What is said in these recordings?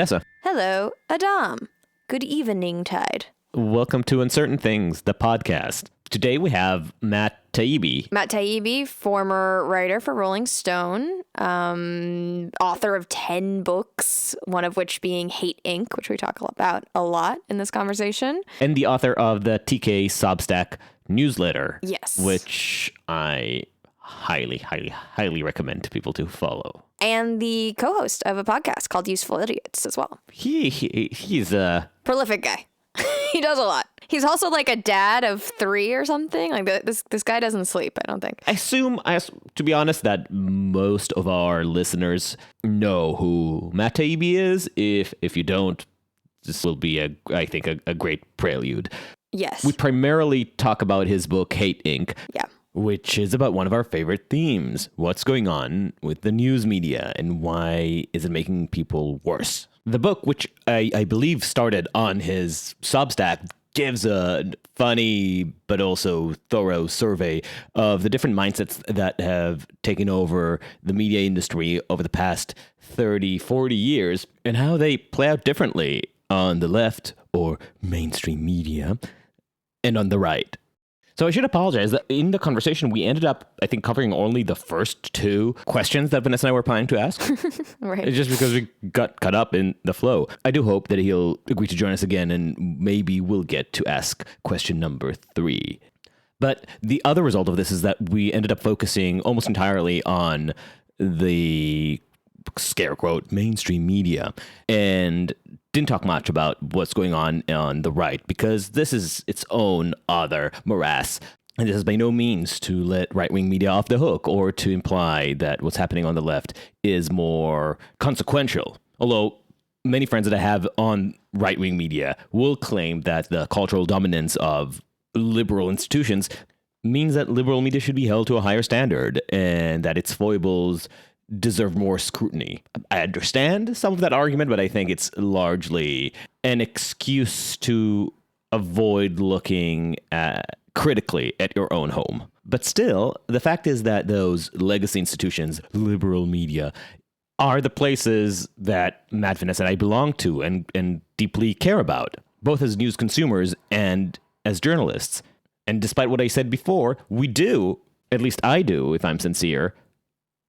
Vanessa. Hello, Adam. Good evening, Tide. Welcome to Uncertain Things, the podcast. Today we have Matt Taibbi. Matt Taibbi, former writer for Rolling Stone, author of 10 books, one of which being Hate Inc., which we talk about a lot in this conversation. And the author of the TK Substack newsletter. Yes. Which I highly recommend to people to follow. And the co-host of a podcast called Useful Idiots as well. He's a prolific guy. He does a lot. He's also like a dad of 3 or something. Like this guy doesn't sleep, I don't think. I assume, to be honest, that most of our listeners know who Matt Taibbi is. If you don't, this will be, I think, a great prelude. Yes. We primarily talk about his book, Hate Inc., Yeah. which is about one of our favorite themes. What's going on with the news media and why is it making people worse? The book, which I believe started on his Substack, gives a funny but also thorough survey of the different mindsets that have taken over the media industry over the past 30, 40 years and how they play out differently on the left or mainstream media and on the right. So I should apologize that in the conversation, we ended up, I think, covering only the first 2 questions that Vanessa and I were planning to ask. Right. It's just because we got caught up in the flow. I do hope that he'll agree to join us again, and maybe we'll get to ask question number 3. But the other result of this is that we ended up focusing almost entirely on the scare quote mainstream media and didn't talk much about what's going on the right, because this is its own other morass. And this is by no means to let right-wing media off the hook or to imply that what's happening on the left is more consequential. Although many friends that I have on right-wing media will claim that the cultural dominance of liberal institutions means that liberal media should be held to a higher standard and that its foibles deserve more scrutiny. I understand some of that argument, but I think it's largely an excuse to avoid looking critically at your own home. But still, the fact is that those legacy institutions, liberal media, are the places that Matt, Vanessa, and I belong to and deeply care about, both as news consumers and as journalists. And despite what I said before, we do, at least I do, if I'm sincere,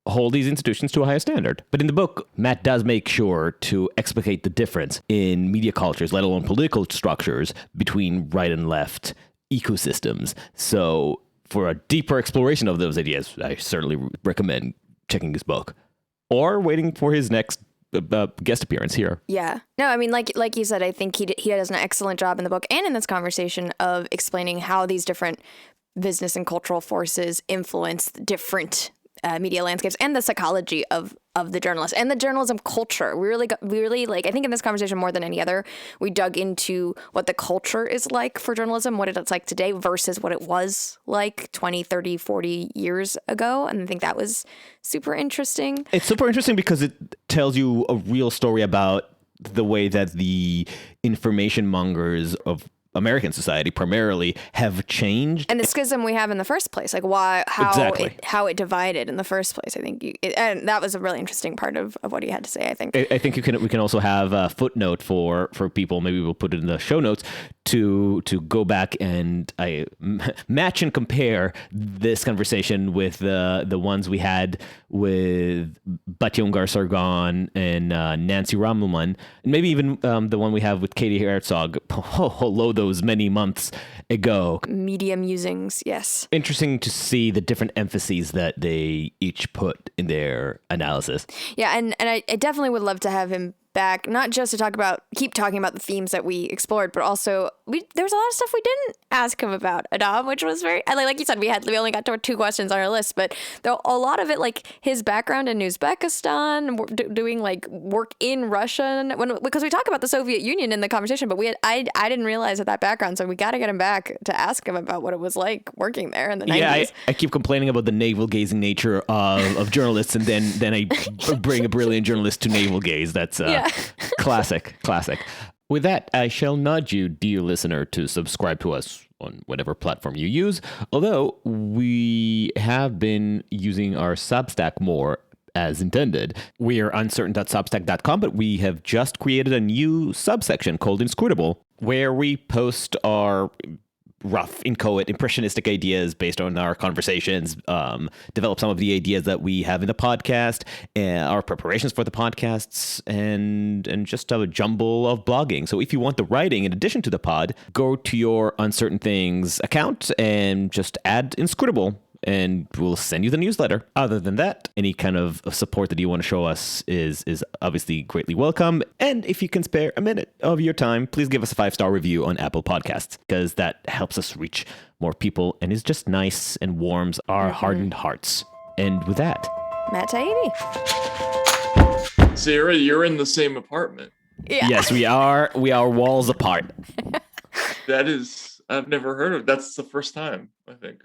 hold these institutions to a higher standard. But in the book, Matt does make sure to explicate the difference in media cultures, let alone political structures, between right and left ecosystems. So for a deeper exploration of those ideas, I certainly recommend checking his book or waiting for his next guest appearance here. Yeah. No, I mean, like you said, I think he does an excellent job in the book and in this conversation of explaining how these different business and cultural forces influence different media landscapes and the psychology of the journalist and the journalism culture. We really like, I think in this conversation more than any other, we dug into what the culture is like for journalism, what it's like today versus what it was like 20, 30, 40 years ago. And I think that was super interesting. It's super interesting because it tells you a real story about the way that the information mongers of American society primarily have changed. And the schism we have in the first place, like how it divided in the first place. I think and that was a really interesting part of what he had to say, I think. I think we can also have a footnote for people, maybe we'll put it in the show notes, to go back and match and compare this conversation with the ones we had with Batyungar Sargon and Nancy Ramelman, and maybe even the one we have with Katie Herzog. Hello, those many months ago. Media musings, yes. Interesting to see the different emphases that they each put in their analysis. Yeah, and I definitely would love to have him back, not just to keep talking about the themes that we explored, but also there was a lot of stuff we didn't ask him about, Adam, which was very, like you said, we only got to 2 questions on our list, but a lot of it, like his background in Uzbekistan, doing like work in Russia, because we talk about the Soviet Union in the conversation, but I didn't realize that background, so we got to get him back to ask him about what it was like working there in the 90s. Yeah, I keep complaining about the navel-gazing nature of journalists, and then I bring a brilliant journalist to navel gaze. That's classic. With that, I shall nudge you, dear listener, to subscribe to us on whatever platform you use. Although we have been using our Substack more as intended. We are uncertain.substack.com, but we have just created a new subsection called Inscrutable, where we post our rough, inchoate, impressionistic ideas based on our conversations, develop some of the ideas that we have in the podcast, our preparations for the podcasts, and just a jumble of blogging. So if you want the writing in addition to the pod, go to your Uncertain Things account and just add Inscrutable, and we'll send you the newsletter. Other than that, any kind of support that you want to show us is obviously greatly welcome. And if you can spare a minute of your time, please give us a 5-star review on Apple Podcasts, because that helps us reach more people and is just nice and warms our hardened hearts. And with that, Matt Taibbi. Sarah, you're in the same apartment. Yeah. yes, we are walls apart. That is, I've never heard of. That's the first time, I think.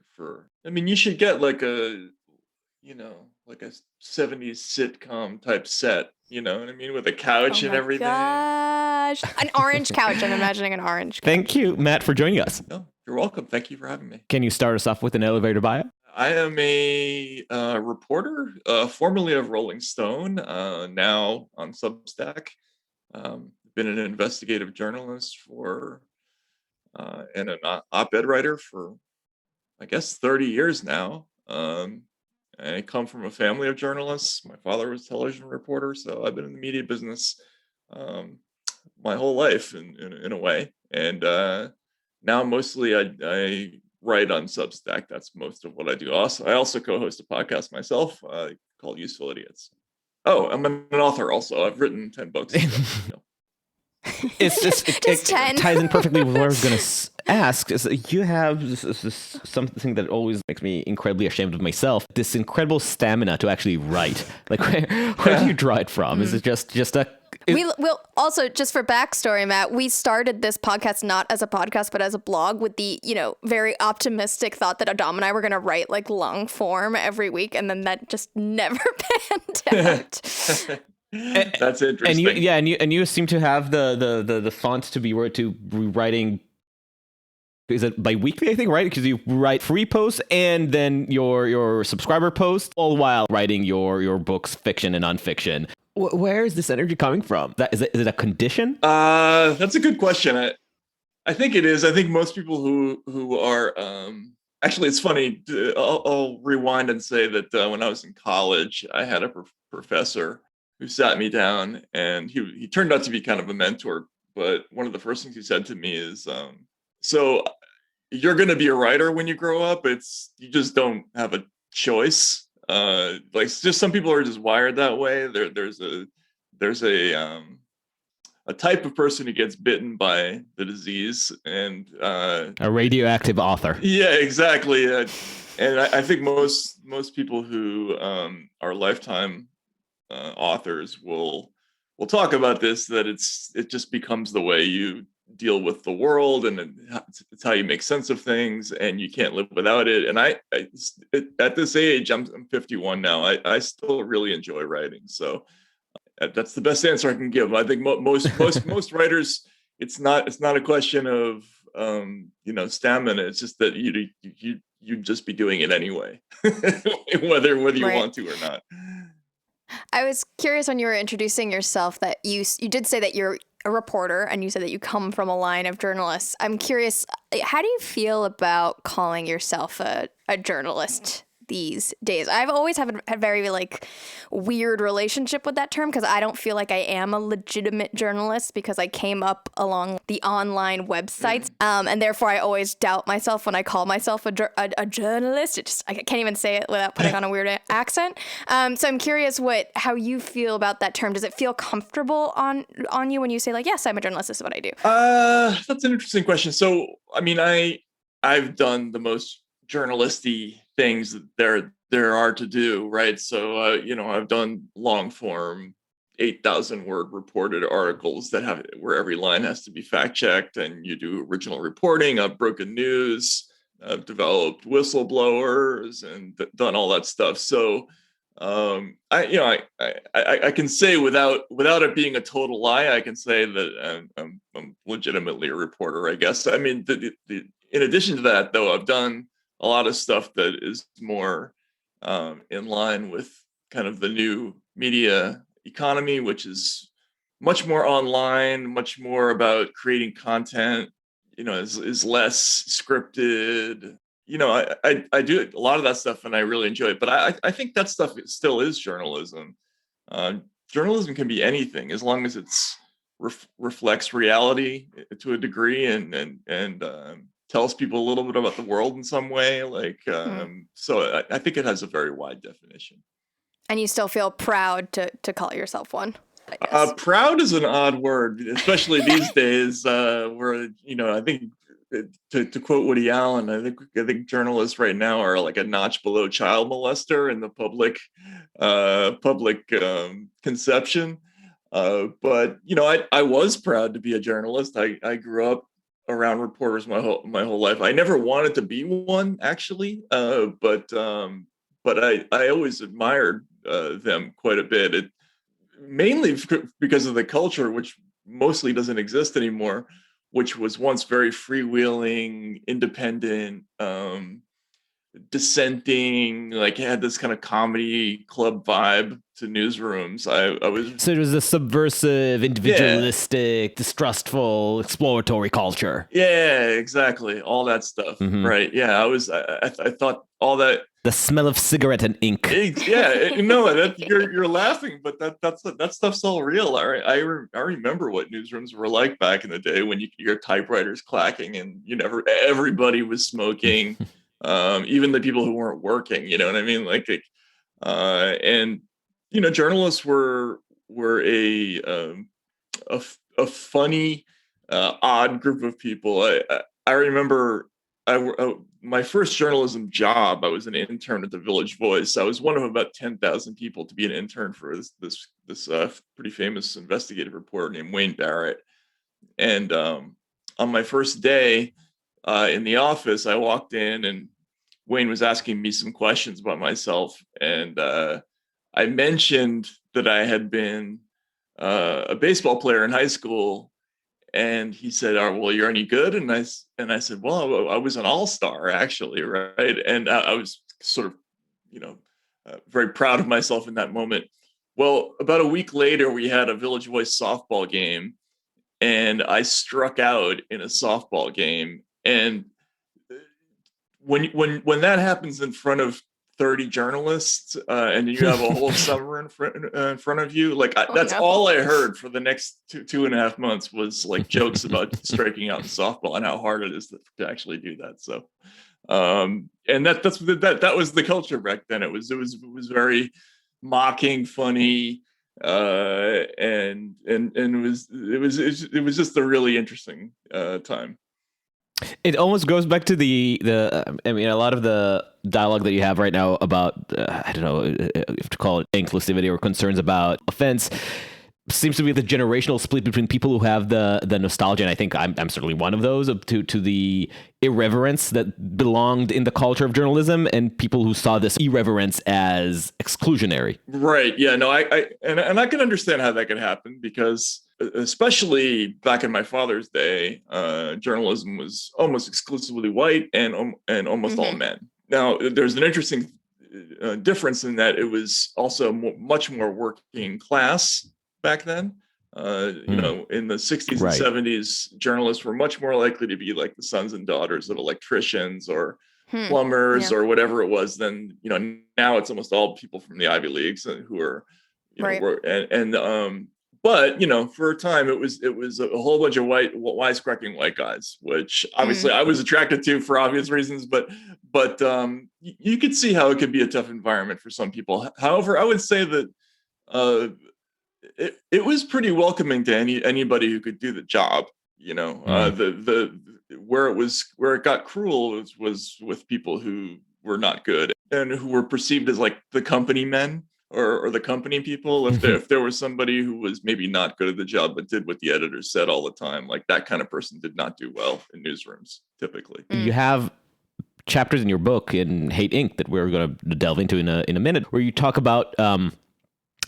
You should get like a 70s sitcom type set. You know what I mean, with a couch and everything. Gosh, an orange couch. I'm imagining an orange couch. Thank you, Matt, for joining us. No, you're welcome. Thank you for having me. Can you start us off with an elevator bio? I am a reporter, formerly of Rolling Stone, now on Substack. Been an investigative journalist and an op-ed writer for, I guess, 30 years now. I come from a family of journalists. My father was a television reporter, so I've been in the media business my whole life in a way. And now mostly I write on Substack. That's most of what I do. I also co-host a podcast myself called Useful Idiots. Oh, I'm an author also. I've written 10 books. It's just it 10. ties in perfectly with what I was going to ask. Is that you have this something that always makes me incredibly ashamed of myself. This incredible stamina to actually write. Like where do you draw it from? Is it just a? We'll also, just for backstory, Matt, we started this podcast not as a podcast, but as a blog with the, very optimistic thought that Adam and I were going to write like long form every week. And then that just never panned out. That's interesting. And you seem to have the font to be writing. Is it bi-weekly, I think, right? Because you write free posts and then your subscriber posts, all while writing your books, fiction and nonfiction. Where is this energy coming from? Is it a condition? That's a good question. I think it is. I think most people who are actually, it's funny. I'll rewind and say that when I was in college, I had a professor who sat me down, and he turned out to be kind of a mentor. But one of the first things he said to me is, so you're going to be a writer when you grow up. You just don't have a choice. Just some people are just wired that way. There's a type of person who gets bitten by the disease, and a radioactive author. Yeah, exactly. And I think most people who are lifetime authors will talk about this, that it just becomes the way you deal with the world, and it's how you make sense of things, and you can't live without it. And I at this age, I'm 51 now, I still really enjoy writing. So that's the best answer I can give. I think most writers, it's not a question of stamina. It's just that you'd just be doing it anyway, whether you Right. want to or not. I was curious when you were introducing yourself that you did say that you're a reporter, and you said that you come from a line of journalists. I'm curious, how do you feel about calling yourself a journalist these days? I've always had a very weird relationship with that term, because I don't feel like I am a legitimate journalist, because I came up along the online websites, and therefore I always doubt myself when I call myself a journalist. I can't even say it without putting on a weird accent. So I'm curious how you feel about that term. Does it feel comfortable on you when you say yes, I'm a journalist, this is what I do? That's an interesting question. So I've done the most journalisty things that there are to do, right? So I've done long form 8,000 word reported articles where every line has to be fact checked, and you do original reporting. I've broken news, I've developed whistleblowers, and done all that stuff. So I can say without it being a total lie, I can say that I'm legitimately a reporter, I guess. In addition to that, though, I've done a lot of stuff that is more in line with kind of the new media economy, which is much more online, much more about creating content, is less scripted. I do a lot of that stuff and I really enjoy it, but I think that stuff still is journalism. Journalism can be anything as long as it's reflects reality to a degree and tells people a little bit about the world in some way. So I think it has a very wide definition. And you still feel proud to call yourself one, I guess. Proud is an odd word, especially these days, where I think to quote Woody Allen, I think journalists right now are like a notch below child molester in the public conception. But I was proud to be a journalist. I grew up around reporters my whole life. I never wanted to be one, actually, but I always admired them quite a bit. Mainly because of the culture, which mostly doesn't exist anymore, which was once very freewheeling, independent, dissenting, like had this kind of comedy club vibe to newsrooms. So it was a subversive, individualistic, distrustful, exploratory culture. Yeah, exactly. All that stuff. Mm-hmm. Right. Yeah. I thought all that. The smell of cigarette and ink. Yeah. You're laughing, but that stuff's all real. I remember what newsrooms were like back in the day when you could hear typewriters clacking and everybody was smoking. Even the people who weren't working, you know what I mean? Journalists were a funny, odd group of people. I remember my first journalism job. I was an intern at the Village Voice. I was one of about 10,000 people to be an intern for this pretty famous investigative reporter named Wayne Barrett. And on my first day in the office, I walked in and Wayne was asking me some questions about myself. And I mentioned that I had been a baseball player in high school. And he said, "Oh, well, you're any good?" And I said, "Well, I was an all-star, actually, right?" And I was sort of, very proud of myself in that moment. Well, about a week later, we had a Village Voice softball game, and I struck out in a softball game. And when that happens in front of 30 journalists and you have a whole summer in front of you, that's all I heard for the next two and a half months was like jokes about striking out in softball and how hard it is to actually do that. So and that was the culture back then. It was very mocking, funny, and it was just a really interesting time. It almost goes back to a lot of the dialogue that you have right now about, I don't know if to call it inclusivity or concerns about offense, seems to be the generational split between people who have the nostalgia, and I think I'm certainly one of those, to the irreverence that belonged in the culture of journalism, and people who saw this irreverence as exclusionary. Right. Yeah. No. I can understand how that could happen, because especially back in my father's day, journalism was almost exclusively white and almost all men. Now, there's an interesting difference in that it was also much more working class back then. In the 60s and 70s, journalists were much more likely to be like the sons and daughters of electricians or plumbers or whatever it was. Then, now it's almost all people from the Ivy Leagues who are, but for a time it was a whole bunch of wisecracking white guys, which obviously I was attracted to for obvious reasons, but you could see how it could be a tough environment for some people. However, I would say that it was pretty welcoming to anybody who could do the job. Where it got cruel was with people who were not good and who were perceived as like the company men or the company people. If there was somebody who was maybe not good at the job but did what the editors said all the time, like that kind of person did not do well in newsrooms typically. You have chapters in your book in Hate Inc. that we're going to delve into in a minute, where you talk about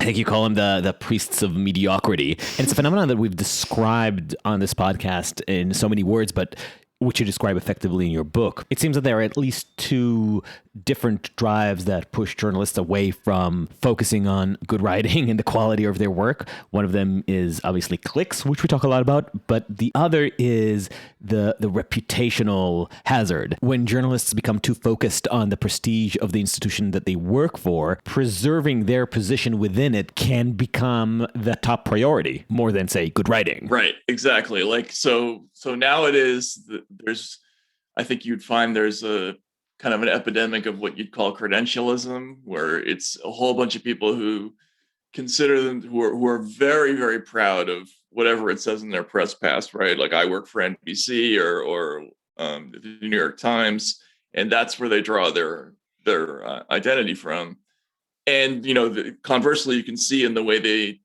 I think you call them the priests of mediocrity. And it's a phenomenon that we've described on this podcast in so many words, but which you describe effectively in your book. It seems that there are at least two different drives that push journalists away from focusing on good writing and the quality of their work. One of them is obviously clicks, which we talk a lot about, but the other is the reputational hazard. When journalists become too focused on the prestige of the institution that they work for, preserving their position within it can become the top priority, more than, say, good writing. Right, exactly. Like, so now it is, I think you'd find there's a kind of an epidemic of what you'd call credentialism, where it's a whole bunch of people who consider them, who are very, very proud of whatever it says in their press pass, right? Like, I work for NBC or the New York Times, and that's where they draw their identity from. And, conversely, you can see in the way they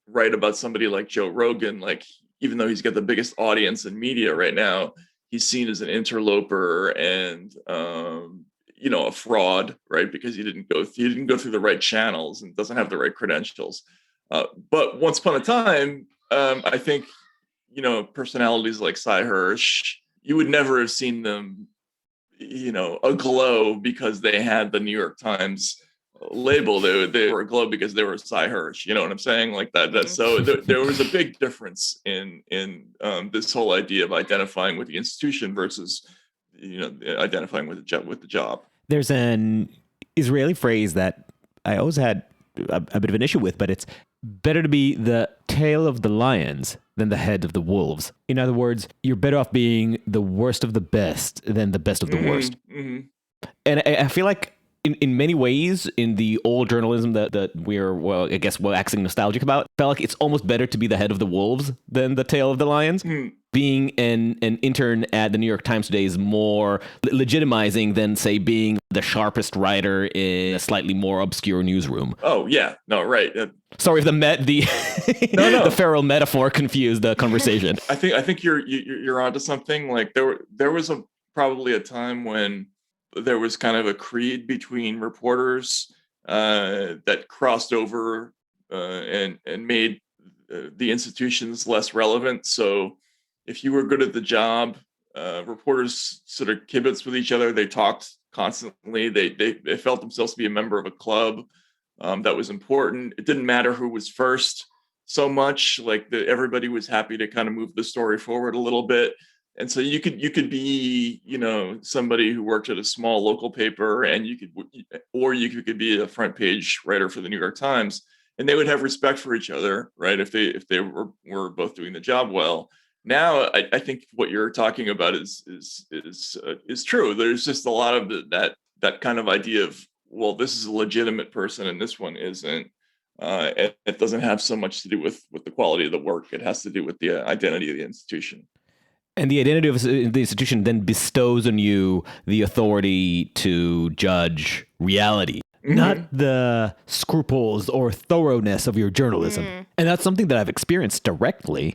write about somebody like Joe Rogan, like, even though he's got the biggest audience in media right now, he's seen as an interloper and a fraud, right? Because he didn't go through the right channels and doesn't have the right credentials. But once upon a time, I think personalities like Cy Hirsch, you would never have seen them aglow because they had the New York Times label. They were aglow because they were Cy Hirsch. You know what I'm saying? Like that. So there was a big difference in this whole idea of identifying with the institution versus identifying with the job. There's an Israeli phrase that I always had a bit of an issue with, but it's better to be the tail of the lions than the head of the wolves. In other words, you're better off being the worst of the best than the best of the worst. Mm-hmm. And I feel like in many ways, in the old journalism that we're waxing nostalgic about, I felt like it's almost better to be the head of the wolves than the tail of the lions. Mm. Being an intern at the New York Times today is more legitimizing than, say, being the sharpest writer in a slightly more obscure newsroom. Oh, yeah. No, right. Sorry if the feral metaphor confused the conversation. I think you're onto something. Like, there was probably a time when there was kind of a creed between reporters that crossed over and made the institutions less relevant. So if you were good at the job, reporters sort of kibitzed with each other. They talked constantly. They felt themselves to be a member of a club that was important. It didn't matter who was first so much. Like, everybody was happy to kind of move the story forward a little bit. And so you could be, somebody who worked at a small local paper, and you could be a front page writer for the New York Times, and they would have respect for each other, right? If they were both doing the job well. Now, I think what you're talking about is true. There's just a lot of that kind of idea of, well, this is a legitimate person and this one isn't. It doesn't have so much to do with the quality of the work. It has to do with the identity of the institution. And the identity of the institution then bestows on you the authority to judge reality, not the scruples or thoroughness of your journalism. And that's something that I've experienced directly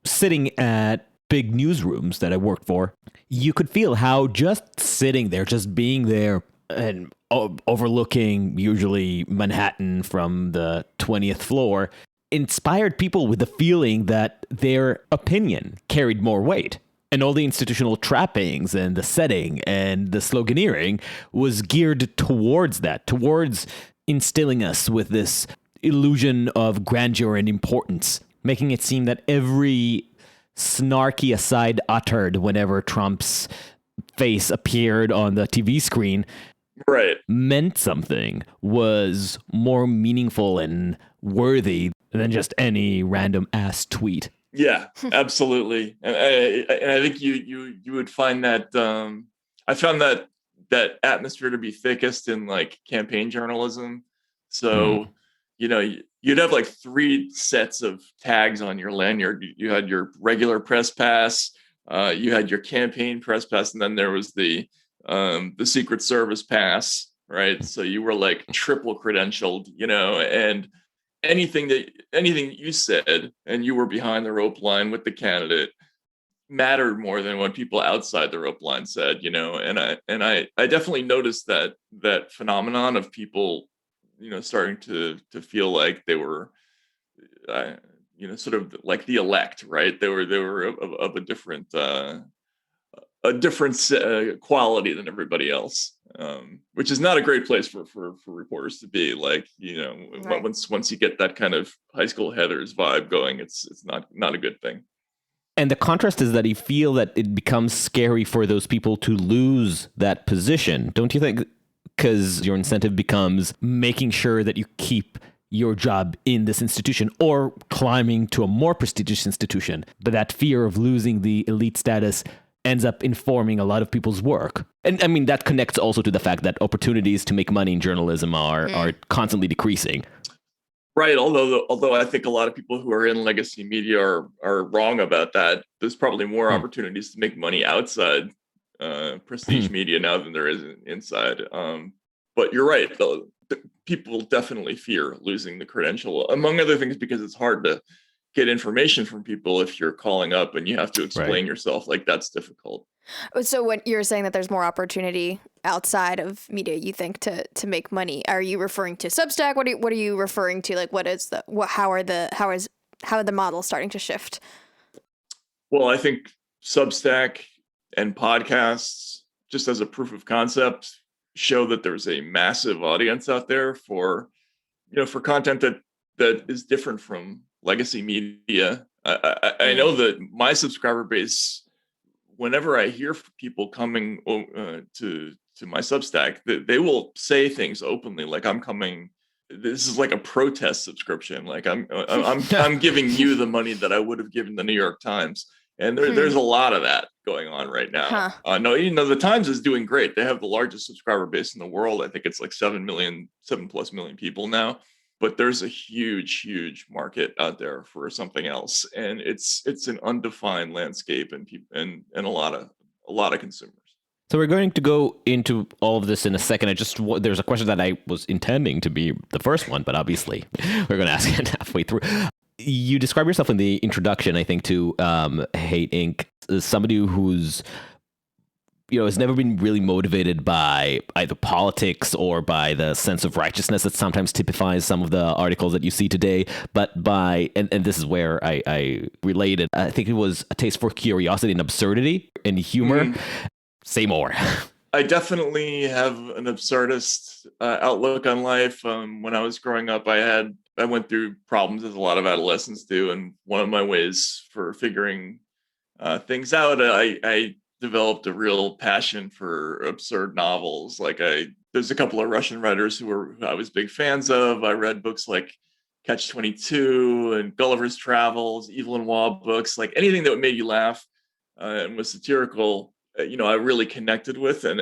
sitting at big newsrooms that I worked for. You could feel how just sitting there, just being there and overlooking usually Manhattan from the 20th floor, inspired people with the feeling that their opinion carried more weight. And all the institutional trappings and the setting and the sloganeering was geared towards that, towards instilling us with this illusion of grandeur and importance, making it seem that every snarky aside uttered whenever Trump's face appeared on the TV screen meant something, was more meaningful and worthy than just any random ass tweet. Yeah, absolutely. And I think you would find that I found that atmosphere to be thickest in like campaign journalism. So, you'd have like 3 sets of tags on your lanyard. You had your regular press pass, you had your campaign press pass, and then there was the Secret Service pass, right? So you were like triple credentialed, and anything you said and you were behind the rope line with the candidate mattered more than what people outside the rope line said, and I definitely noticed that phenomenon of people, starting to feel like they were, sort of like the elect, right? They were of a different a different quality than everybody else, which is not a great place for reporters to be. Like, Right. once you get that kind of high school Heathers vibe going, it's not a good thing. And the contrast is that you feel that it becomes scary for those people to lose that position, don't you think? Because your incentive becomes making sure that you keep your job in this institution or climbing to a more prestigious institution. But that fear of losing the elite status ends up informing a lot of people's work. And I mean, that connects also to the fact that opportunities to make money in journalism are constantly decreasing. Right. Although I think a lot of people who are in legacy media are wrong about that. There's probably more opportunities to make money outside prestige media now than there is inside. But you're right. People definitely fear losing the credential, among other things, because it's hard to get information from people if you're calling up and you have to explain yourself. Like, that's difficult. So when you're saying that there's more opportunity outside of media, you think to make money, are you referring to Substack? What are you referring to? Like, how is the model starting to shift? Well, I think Substack and podcasts, just as a proof of concept, show that there's a massive audience out there for content that is different from legacy media. I know that my subscriber base, whenever I hear people coming to my Substack, they will say things openly, like, I'm coming. This is like a protest subscription. Like, I'm giving you the money that I would have given the New York Times. And there's a lot of that going on right now. No, the Times is doing great. They have the largest subscriber base in the world. I think it's like 7+ million people now. But there's a huge market out there for something else, and it's an undefined landscape, and a lot of consumers. So we're going to go into all of this in a second. There's a question that I was intending to be the first one, but obviously we're going to ask it halfway through. You describe yourself in the introduction, I think, to Hate Inc. as somebody who's has never been really motivated by either politics or by the sense of righteousness that sometimes typifies some of the articles that you see today, but by, and this is where I related, I think it was a taste for curiosity and absurdity and humor. Say more. I definitely have an absurdist outlook on life. When I was growing up, I went through problems, as a lot of adolescents do, and one of my ways for figuring things out, I developed a real passion for absurd novels. Like, there's a couple of Russian writers who I was big fans of. I read books like Catch-22 and Gulliver's Travels, Evil and Waugh books, like anything that made you laugh and was satirical. I really connected with, and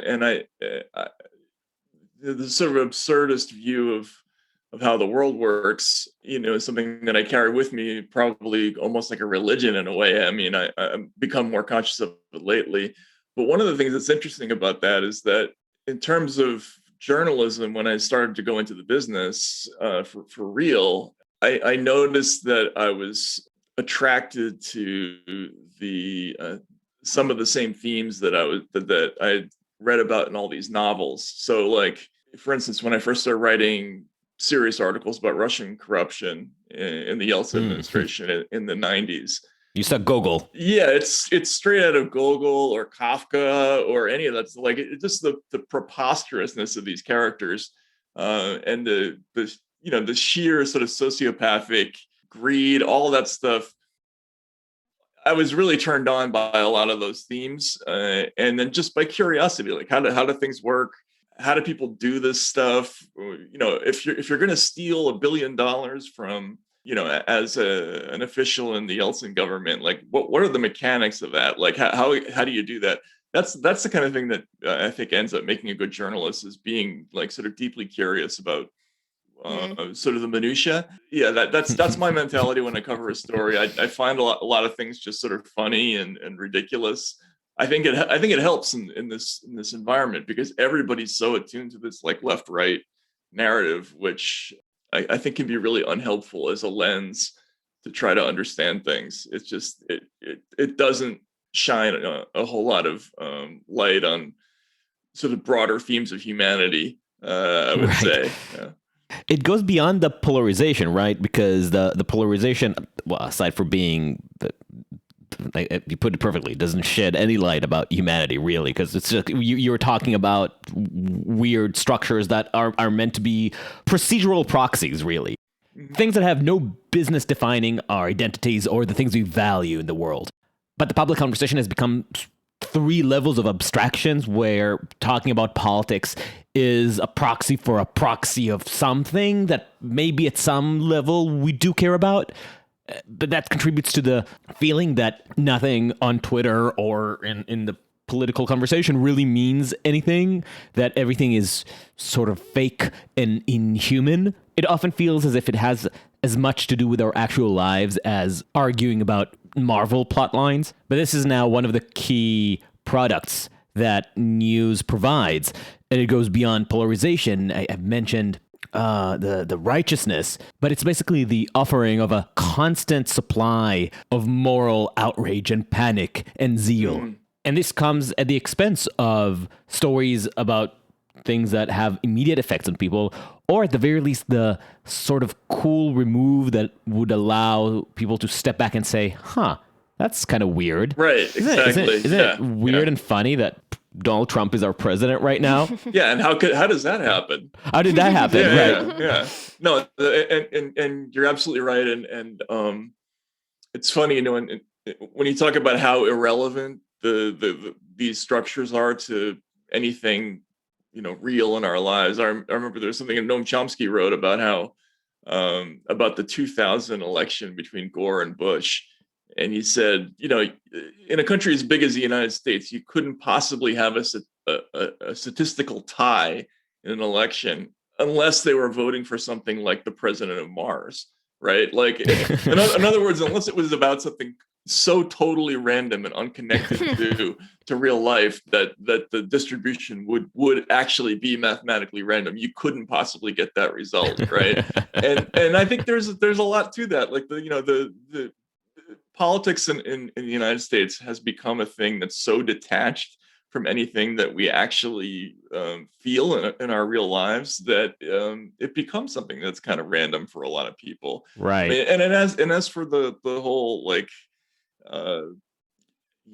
the sort of absurdist view of how the world works, is something that I carry with me, probably almost like a religion in a way. I mean, I've become more conscious of it lately. But one of the things that's interesting about that is that in terms of journalism, when I started to go into the business for real, I noticed that I was attracted to some of the same themes that I read about in all these novels. So, like, for instance, when I first started writing serious articles about Russian corruption in the Yeltsin administration in the 90s. You said Gogol. Yeah, it's straight out of Gogol or Kafka or any of that. It's like, it's just the preposterousness of these characters and the sheer sort of sociopathic greed, all of that stuff. I was really turned on by a lot of those themes, and then just by curiosity, like how do things work? How do people do this stuff? If you're going to steal $1 billion from, as an official in the Yeltsin government, like what are the mechanics of that? Like how do you do that? That's the kind of thing that I think ends up making a good journalist, is being like sort of deeply curious about sort of the minutia. Yeah, that's my mentality when I cover a story. I find a lot of things just sort of funny and ridiculous. I think it helps in this environment, because everybody's so attuned to this like left-right narrative, which I think can be really unhelpful as a lens to try to understand things. It's just it doesn't shine a whole lot of light on sort of broader themes of humanity. I would say. Yeah. It goes beyond the polarization, right? Because the polarization, well, aside from being you put it perfectly, doesn't shed any light about humanity, really, because it's just, you're talking about weird structures that are meant to be procedural proxies, really. Things that have no business defining our identities or the things we value in the world. But the public conversation has become 3 levels of abstractions where talking about politics is a proxy for a proxy of something that maybe at some level we do care about. But that contributes to the feeling that nothing on Twitter or in the political conversation really means anything, that everything is sort of fake and inhuman. It often feels as if it has as much to do with our actual lives as arguing about Marvel plot lines. But this is now one of the key products that news provides, and it goes beyond polarization. I've mentioned the righteousness, but it's basically the offering of a constant supply of moral outrage and panic and zeal. And this comes at the expense of stories about things that have immediate effects on people, or at the very least, the sort of cool remove that would allow people to step back and say, that's kind of weird. Right, exactly. Isn't it weird and funny that Donald Trump is our president right now? Yeah, and how does that happen? How did that happen? Yeah. No, and you're absolutely right. And it's funny, when you talk about how irrelevant these structures are to anything, real in our lives. I remember there's something that Noam Chomsky wrote about how about the 2000 election between Gore and Bush. And he said, in a country as big as the United States, you couldn't possibly have a statistical tie in an election unless they were voting for something like the president of Mars, right? Like, in other words, unless it was about something so totally random and unconnected to real life that the distribution would actually be mathematically random, you couldn't possibly get that result, right? and I think there's a lot to that. Like the politics in the United States has become a thing that's so detached from anything that we actually feel in our real lives that it becomes something that's kind of random for a lot of people, right? And as for the whole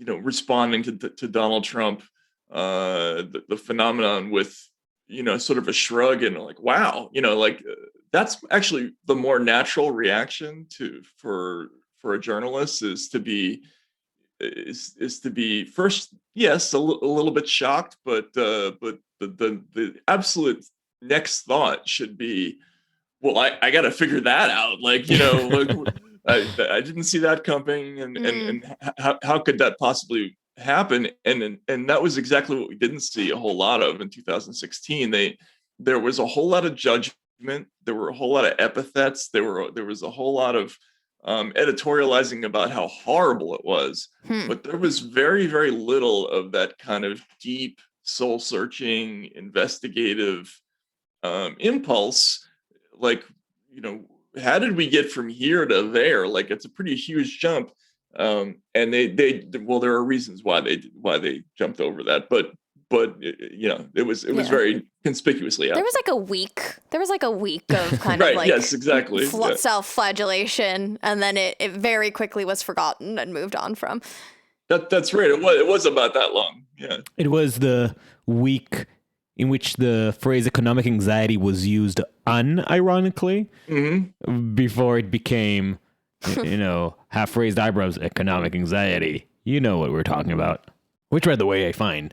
responding to Donald Trump, the phenomenon with sort of a shrug and like, wow, that's actually the more natural reaction for a journalist is to be first, yes, a little bit shocked, but the absolute next thought should be, well, I got to figure that out. I didn't see that coming, and how could that possibly happen? And that was exactly what we didn't see a whole lot of in 2016. There was a whole lot of judgment. There were a whole lot of epithets. There was a whole lot of editorializing about how horrible it was, but there was very, very little of that kind of deep, soul-searching, investigative impulse. How did we get from here to there? Like, it's a pretty huge jump, and there are reasons why they jumped over that, but it was very conspicuously out. There was like a week of kind right, of like, yes, exactly, self-flagellation, and then it very quickly was forgotten and moved on from. That's right. It was about that long. Yeah. It was the week in which the phrase economic anxiety was used unironically before it became, half-raised eyebrows, economic anxiety. You know what we're talking about. Which, by the way, I find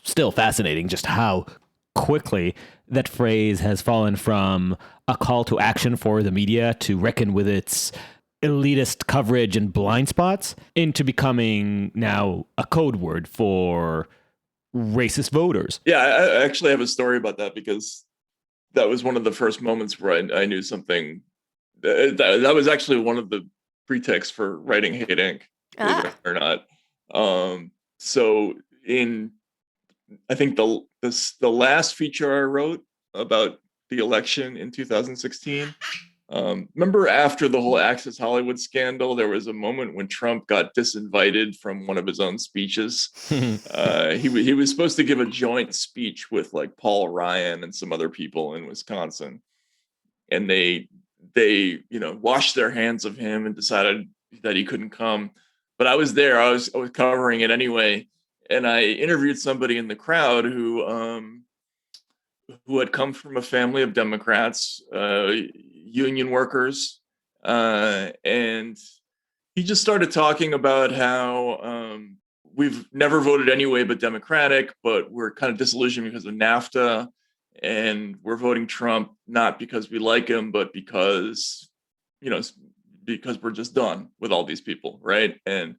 still fascinating just how quickly that phrase has fallen from a call to action for the media to reckon with its elitist coverage and blind spots into becoming now a code word for racist voters. Yeah, I actually have a story about that, because that was one of the first moments where I knew something. That was actually one of the pretexts for writing Hate Inc., believe it or not. So I think the last feature I wrote about the election in 2016. Remember, after the whole Access Hollywood scandal, there was a moment when Trump got disinvited from one of his own speeches. He was supposed to give a joint speech with like Paul Ryan and some other people in Wisconsin, and they washed their hands of him and decided that he couldn't come. but I was there. I was covering it anyway, and I interviewed somebody in the crowd who had come from a family of Democrats, union workers, and he just started talking about how we've never voted anyway but Democratic, but we're kind of disillusioned because of NAFTA, and we're voting Trump not because we like him, but because, you know, because we're just done with all these people, right? And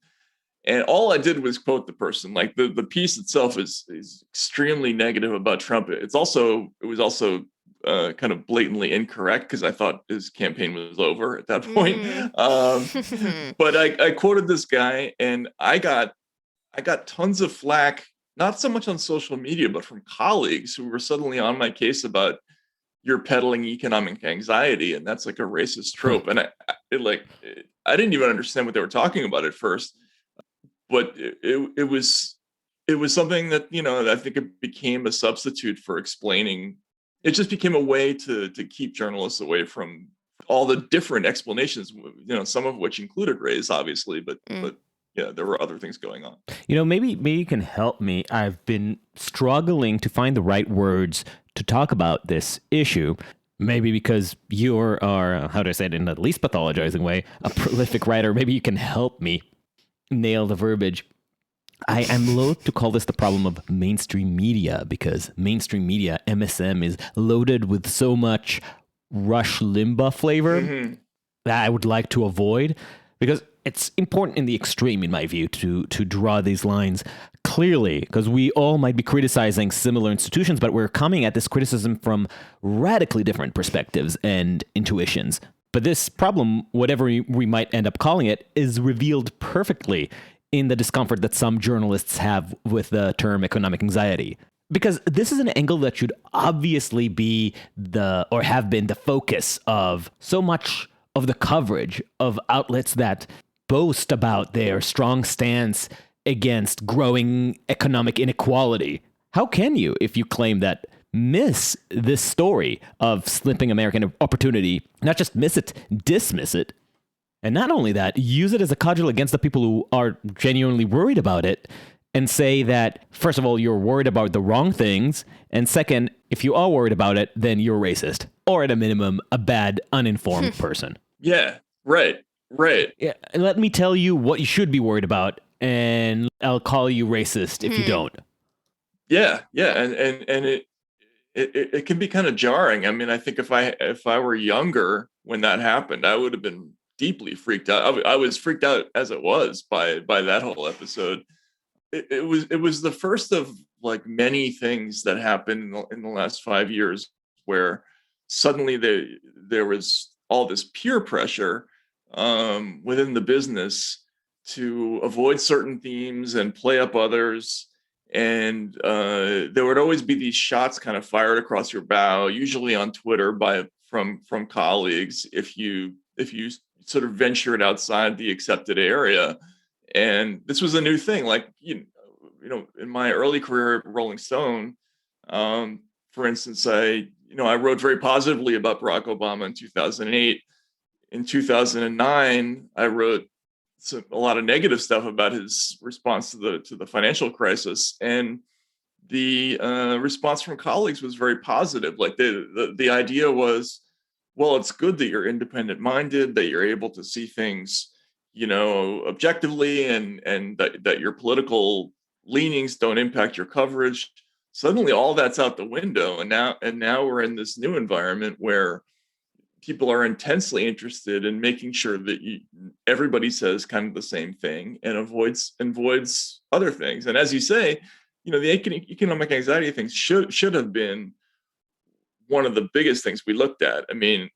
all I did was quote the person. Like the piece itself is extremely negative about Trump. It was also kind of blatantly incorrect because I thought his campaign was over at that point. But I quoted this guy, and I got tons of flack, not so much on social media, but from colleagues who were suddenly on my case about you're peddling economic anxiety, and that's like a racist trope. And I didn't even understand what they were talking about at first, but it was something that, you know, I think it became a substitute for explaining. It just became a way to keep journalists away from all the different explanations, you know, some of which included race, obviously, but yeah, there were other things going on. You know, maybe you can help me. I've been struggling to find the right words to talk about this issue. Maybe because you are, how do I say it in the least pathologizing way, a prolific writer. Maybe you can help me nail the verbiage. I am loath to call this the problem of mainstream media, because mainstream media, MSM, is loaded with so much Rush Limbaugh flavor that I would like to avoid, because it's important in the extreme, in my view, to draw these lines clearly, because we all might be criticizing similar institutions, but we're coming at this criticism from radically different perspectives and intuitions. But this problem, whatever we might end up calling it, is revealed perfectly in the discomfort that some journalists have with the term economic anxiety. Because this is an angle that should obviously be or have been the focus of so much of the coverage of outlets that boast about their strong stance against growing economic inequality. How can you, if you claim that, miss this story of slipping American opportunity, not just miss it, dismiss it? And not only that, use it as a cudgel against the people who are genuinely worried about it, and say that, first of all, you're worried about the wrong things, and second, if you are worried about it, then you're racist, or at a minimum, a bad, uninformed person. Yeah, right. Yeah, let me tell you what you should be worried about, and I'll call you racist if you don't. Yeah, and it can be kind of jarring. I mean, I think if I were younger when that happened, I would have been deeply freaked out. I was freaked out as it was by that whole episode. It was the first of like many things that happened in the last 5 years where suddenly there was all this peer pressure within the business to avoid certain themes and play up others. And there would always be these shots kind of fired across your bow, usually on Twitter from colleagues, if you sort of ventured outside the accepted area. And this was a new thing. Like, you know, in my early career at Rolling Stone, for instance, I wrote very positively about Barack Obama in 2008. In 2009, I wrote a lot of negative stuff about his response to the financial crisis, and the response from colleagues was very positive. Like the idea was, well, it's good that you're independent minded, that you're able to see things, you know, objectively, and that your political leanings don't impact your coverage. Suddenly all that's out the window, and now we're in this new environment where people are intensely interested in making sure that everybody says kind of the same thing and avoids other things. And as you say, you know, the economic anxiety thing should have been one of the biggest things we looked at. I mean,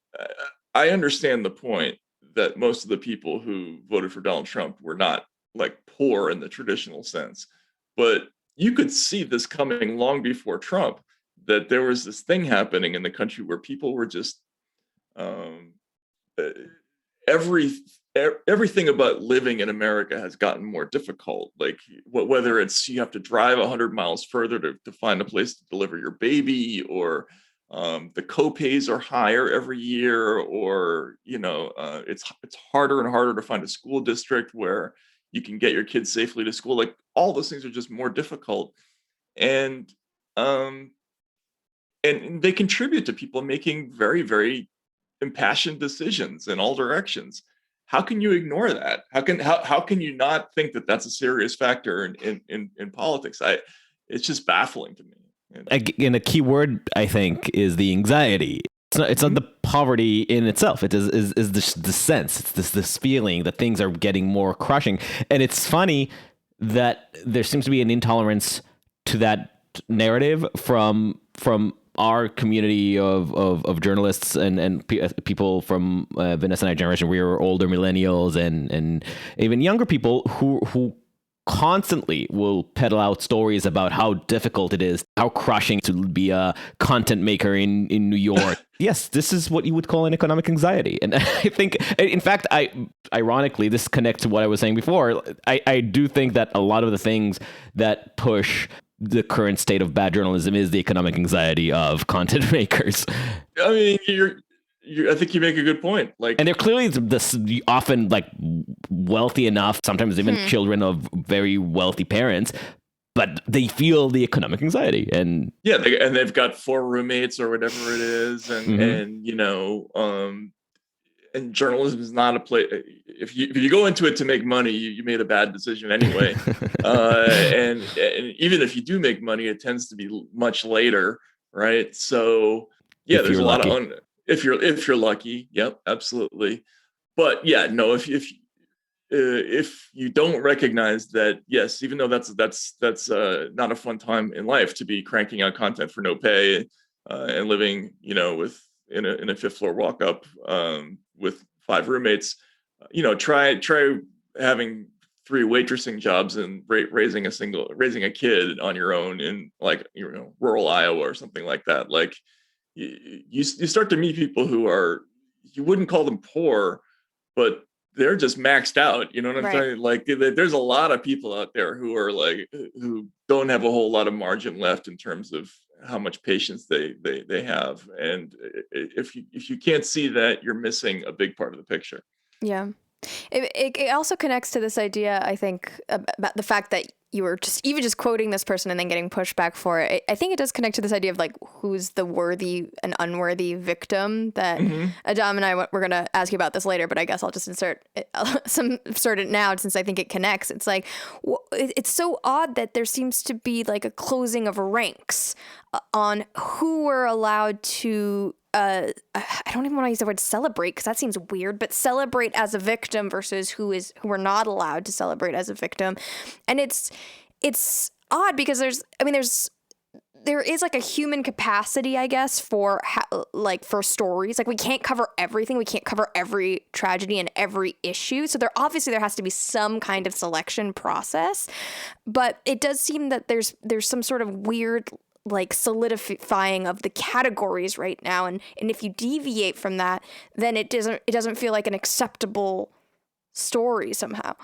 I understand the point that most of the people who voted for Donald Trump were not like poor in the traditional sense, but you could see this coming long before Trump, that there was this thing happening in the country where people were just everything about living in America has gotten more difficult. Like whether it's you have to drive 100 miles further to find a place to deliver your baby, or the copays are higher every year, or you know, it's harder and harder to find a school district where you can get your kids safely to school. Like all those things are just more difficult, and they contribute to people making very, very impassioned decisions in all directions. How can you ignore that? How can you not think that that's a serious factor in politics? It's just baffling to me. And a key word, I think, is the anxiety. It's not the poverty in itself. It is the sense. It's this feeling that things are getting more crushing. And it's funny that there seems to be an intolerance to that narrative from our community of journalists and people from Vanessa and I generation. We are older millennials and even younger people who constantly will peddle out stories about how difficult it is, how crushing to be a content maker in New York. Yes, this is what you would call an economic anxiety. And I think, in fact, ironically, this connects to what I was saying before. I do think that a lot of the things that push the current state of bad journalism is the economic anxiety of content makers. I mean, I think you make a good point. Like, and they're clearly often like wealthy enough, sometimes even children of very wealthy parents, but they feel the economic anxiety. And yeah, they've got 4 roommates or whatever it is, and and journalism is not a place. If you go into it to make money, you made a bad decision anyway. And even if you do make money, it tends to be much later, right? So yeah, there's a lot of if you're lucky, yep, absolutely. But yeah, no, if you don't recognize that, yes, even though that's not a fun time in life to be cranking out content for no pay and living, with in a 5th floor walk up with 5 roommates, try having 3 waitressing jobs and raising a kid on your own in rural Iowa or something like that. Like you start to meet people who are, you wouldn't call them poor, but they're just maxed out. You know what I'm saying? Like there's a lot of people out there who are who don't have a whole lot of margin left in terms of how much patience they have. And if you can't see that, you're missing a big part of the picture. Yeah. It also connects to this idea, I think, about the fact that you were just quoting this person and then getting pushback for it. I think it does connect to this idea of like who's the worthy and unworthy victim that Adam and I we're going to ask you about this later, but I guess I'll just insert it now since I think it connects. It's like it's so odd that there seems to be like a closing of ranks on who we're allowed to I don't even want to use the word celebrate because that seems weird, but celebrate as a victim versus who are not allowed to celebrate as a victim. And it's odd because there is like a human capacity, I guess, for for stories. Like we can't cover everything. We can't cover every tragedy and every issue. So there has to be some kind of selection process, but it does seem that there's some sort of weird like solidifying of the categories right now, and if you deviate from that, then it doesn't feel like an acceptable story somehow.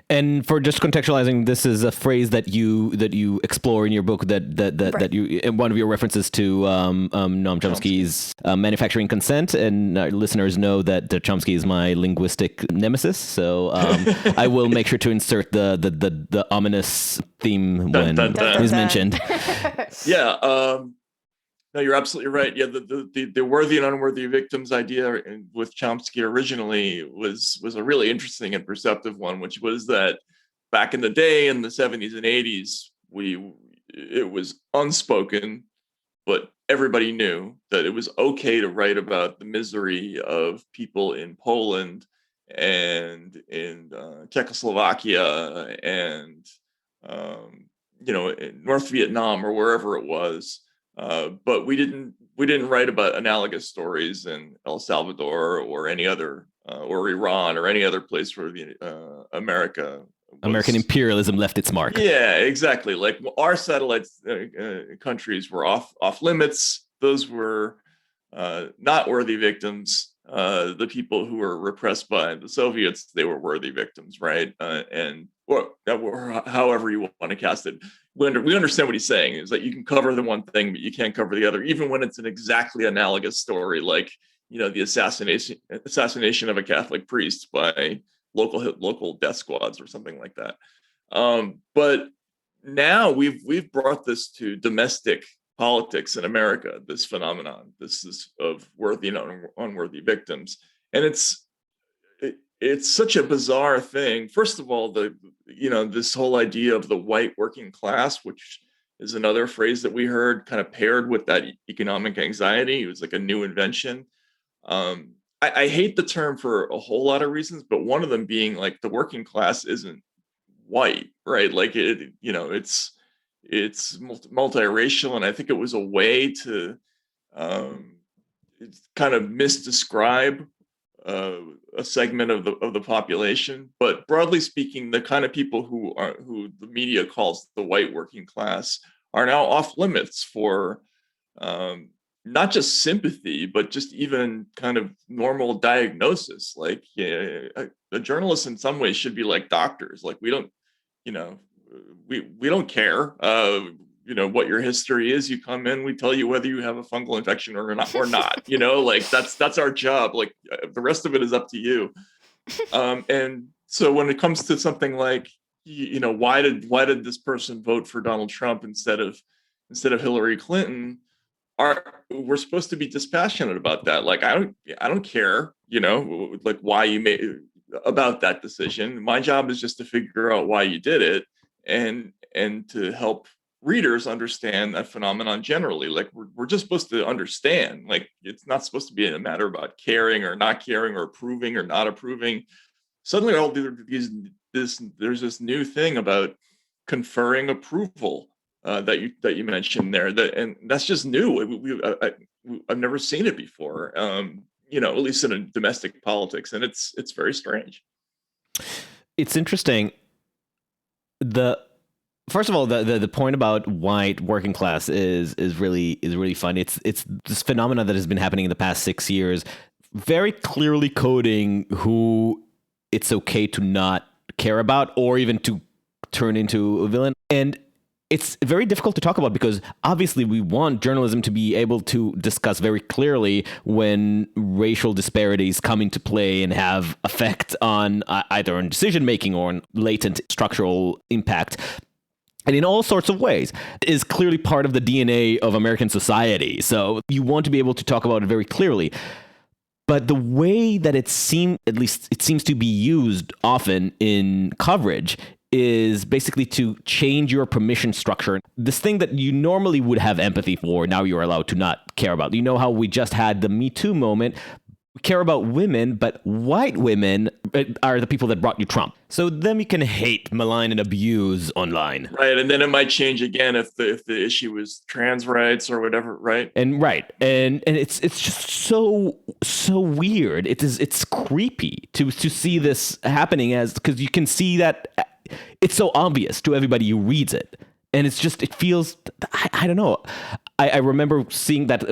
And for just contextualizing, this is a phrase that you explore in your book that you, in one of your references to Noam Chomsky's Manufacturing Consent, and our listeners know that Chomsky is my linguistic nemesis, so I will make sure to insert the ominous theme when he's mentioned. Yeah. No, you're absolutely right. Yeah, the worthy and unworthy victims idea with Chomsky originally was a really interesting and perceptive one, which was that back in the day in the 70s and 80s, it was unspoken, but everybody knew that it was okay to write about the misery of people in Poland and in Czechoslovakia and in North Vietnam or wherever it was. But we didn't write about analogous stories in El Salvador or any other or Iran or any other place where American imperialism left its mark. Yeah, exactly. Like our satellite countries were off limits. Those were not worthy victims. The people who were repressed by the Soviets, they were worthy victims, right? Or however you want to cast it. We understand what he's saying is that you can cover the one thing, but you can't cover the other, even when it's an exactly analogous story, like the assassination of a Catholic priest by local death squads or something like that. But now we've brought this to domestic politics in America. This phenomenon, this is of worthy and unworthy victims, and it's such a bizarre thing. First of all, this whole idea of the white working class, which is another phrase that we heard, kind of paired with that economic anxiety. It was like a new invention. I hate the term for a whole lot of reasons, but one of them being like the working class isn't white, right? Like it's multiracial, and I think it was a way to kind of misdescribe a segment of the population. But broadly speaking, the kind of people who the media calls the white working class are now off limits for not just sympathy, but just even kind of normal diagnosis. Like, a journalist in some ways should be like doctors. Like, we don't care, what your history is. You come in, we tell you whether you have a fungal infection or not, like that's our job. Like, the rest of it is up to you. And so when it comes to something like, why did this person vote for Donald Trump instead of Hillary Clinton? We're supposed to be dispassionate about that. Like, I don't care, like why you made about that decision. My job is just to figure out why you did it, and to help readers understand that phenomenon generally. Like, we're just supposed to understand. Like, it's not supposed to be a matter about caring or not caring or approving or not approving. Suddenly, there's this new thing about conferring approval that you mentioned there, and that's just new. I've never seen it before, at least in a domestic politics, and it's very strange. It's interesting. First of all, the point about white working class is really fun. It's this phenomenon that has been happening in the past 6 years, very clearly coding who it's okay to not care about or even to turn into a villain. And it's very difficult to talk about because obviously we want journalism to be able to discuss very clearly when racial disparities come into play and have effect on either on decision making or on latent structural impact. And in all sorts of ways, it is clearly part of the DNA of American society. So you want to be able to talk about it very clearly. But the way that it seems to be used often in coverage is basically to change your permission structure. This thing that you normally would have empathy for, now you're allowed to not care about. You know how we just had the Me Too moment? We care about women, but white women are the people that brought you Trump. So then you can hate, malign, and abuse online. Right, and then it might change again if the issue is trans rights or whatever, right? And it's just so weird. It's creepy to see this happening, because you can see that it's so obvious to everybody who reads it. And it feels, I don't know. I remember seeing that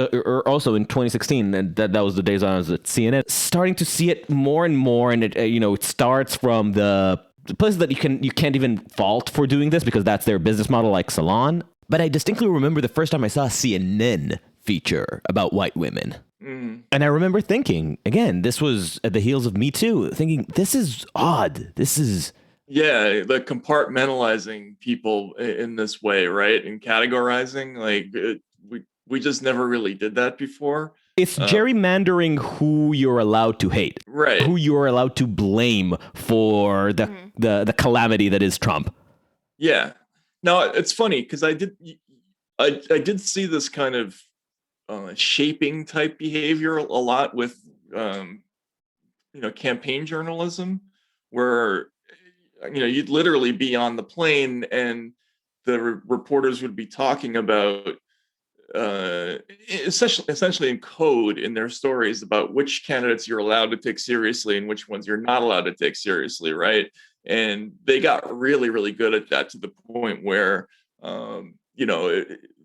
also in 2016, and that was the days I was at CNN, starting to see it more and more. And it starts from the places that you can't even fault for doing this because that's their business model, like Salon. But I distinctly remember the first time I saw a CNN feature about white women. Mm. And I remember thinking, again, this was at the heels of Me Too, thinking, this is odd. This is... Yeah, the compartmentalizing people in this way, right? And categorizing, like we just never really did that before. It's gerrymandering who you're allowed to hate, right? Who you're allowed to blame for the calamity that is Trump. Yeah. Now it's funny because I did see this kind of shaping type behavior a lot with campaign journalism, where you'd literally be on the plane and the reporters would be talking about essentially in code in their stories about which candidates you're allowed to take seriously and which ones you're not allowed to take seriously, right? And they got really, really good at that, to the point where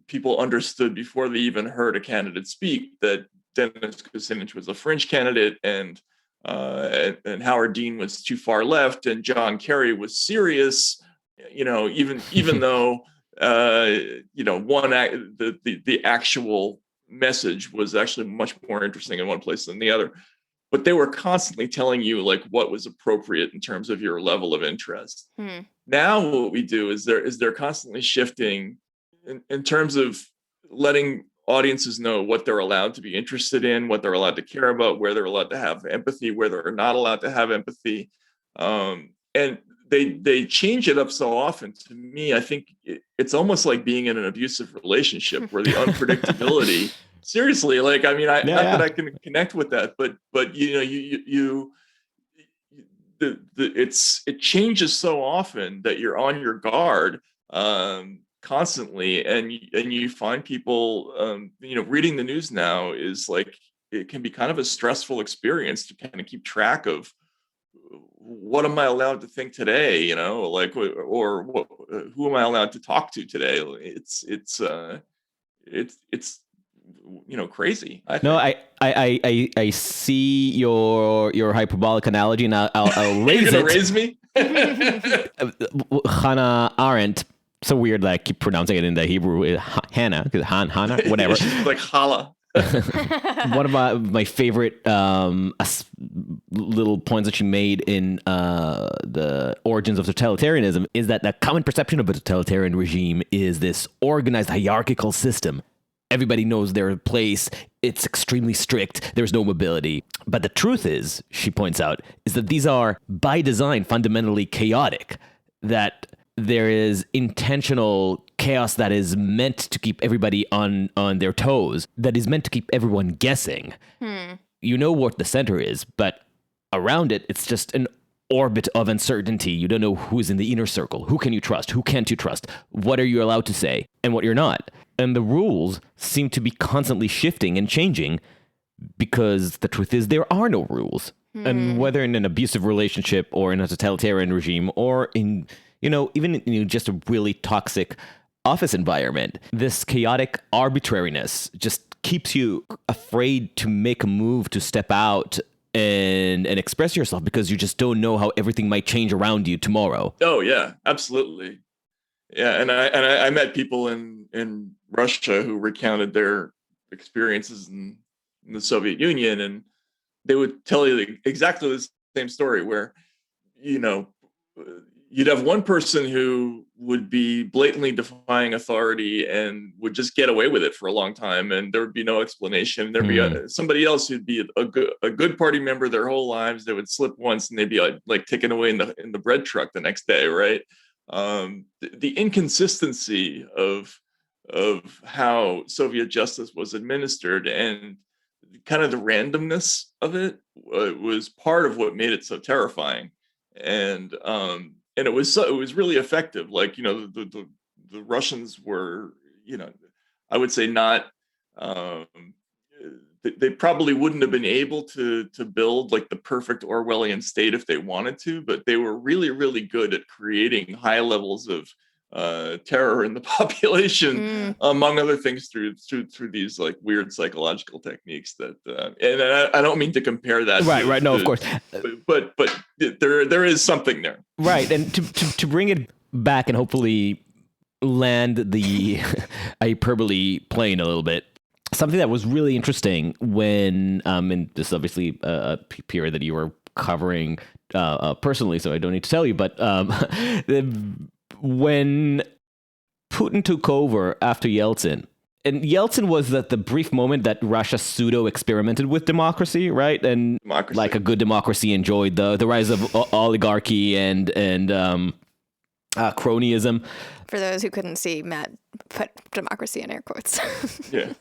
people understood before they even heard a candidate speak that Dennis Kucinich was a fringe candidate, and Howard Dean was too far left, and John Kerry was serious. Even though the actual message was actually much more interesting in one place than the other. but they were constantly telling you like what was appropriate in terms of your level of interest. Now what we do is they're constantly shifting in terms of letting audiences know what they're allowed to be interested in, what they're allowed to care about, where they're allowed to have empathy, where they're not allowed to have empathy. And they change it up so often. To me, I think it's almost like being in an abusive relationship where the unpredictability, seriously, like, I mean, not that I can connect with that, but it changes so often that you're on your guard constantly, and you find people, reading the news now is like, it can be kind of a stressful experience to kind of keep track of what am I allowed to think today, like, or what, who am I allowed to talk to today? It's crazy. I see your hyperbolic analogy, and I'll raise You're gonna it. raise me? Hannah Arendt. So weird that I keep pronouncing it in the Hebrew. Hannah, Hannah, whatever. She's like Hala. One of my favorite little points that she made in the origins of totalitarianism is that the common perception of a totalitarian regime is this organized hierarchical system. Everybody knows their place. It's extremely strict. There's no mobility. But the truth is, she points out, is that these are by design fundamentally chaotic, that there is intentional chaos that is meant to keep everybody on their toes, that is meant to keep everyone guessing. You know what the center is, but around it, it's just an orbit of uncertainty. You don't know who's in the inner circle. Who can you trust? Who can't you trust? What are you allowed to say and what you're not? And the rules seem to be constantly shifting and changing because the truth is there are no rules. And whether in an abusive relationship or in a totalitarian regime or in, even in just a really toxic office environment, this chaotic arbitrariness just keeps you afraid to make a move, to step out and express yourself, because you just don't know how everything might change around you tomorrow. Oh yeah, absolutely. Yeah, and I met people in Russia who recounted their experiences in the Soviet Union, and they would tell you exactly the same story, where you'd have one person who would be blatantly defying authority and would just get away with it for a long time, and there would be no explanation. There'd be somebody else who'd be a good party member their whole lives. They would slip once and they'd be like taken away in the bread truck the next day, right? The inconsistency of how Soviet justice was administered and kind of the randomness of it was part of what made it so terrifying. And it was really effective. Like, the Russians were, I would say not, they probably wouldn't have been able to build like the perfect Orwellian state if they wanted to, but they were really, really good at creating high levels of terror in the population, among other things, through these like weird psychological techniques that, and I don't mean to compare that. Right. No, of course. But there is something there. Right. And to bring it back and hopefully land the hyperbole plane a little bit, something that was really interesting when, and this is obviously a period that you were covering personally, so I don't need to tell you, but when Putin took over after Yeltsin, and Yeltsin was the brief moment that Russia pseudo-experimented with democracy, right? And like a good democracy enjoyed the rise of oligarchy and cronyism. For those who couldn't see, Matt put democracy in air quotes. Yeah.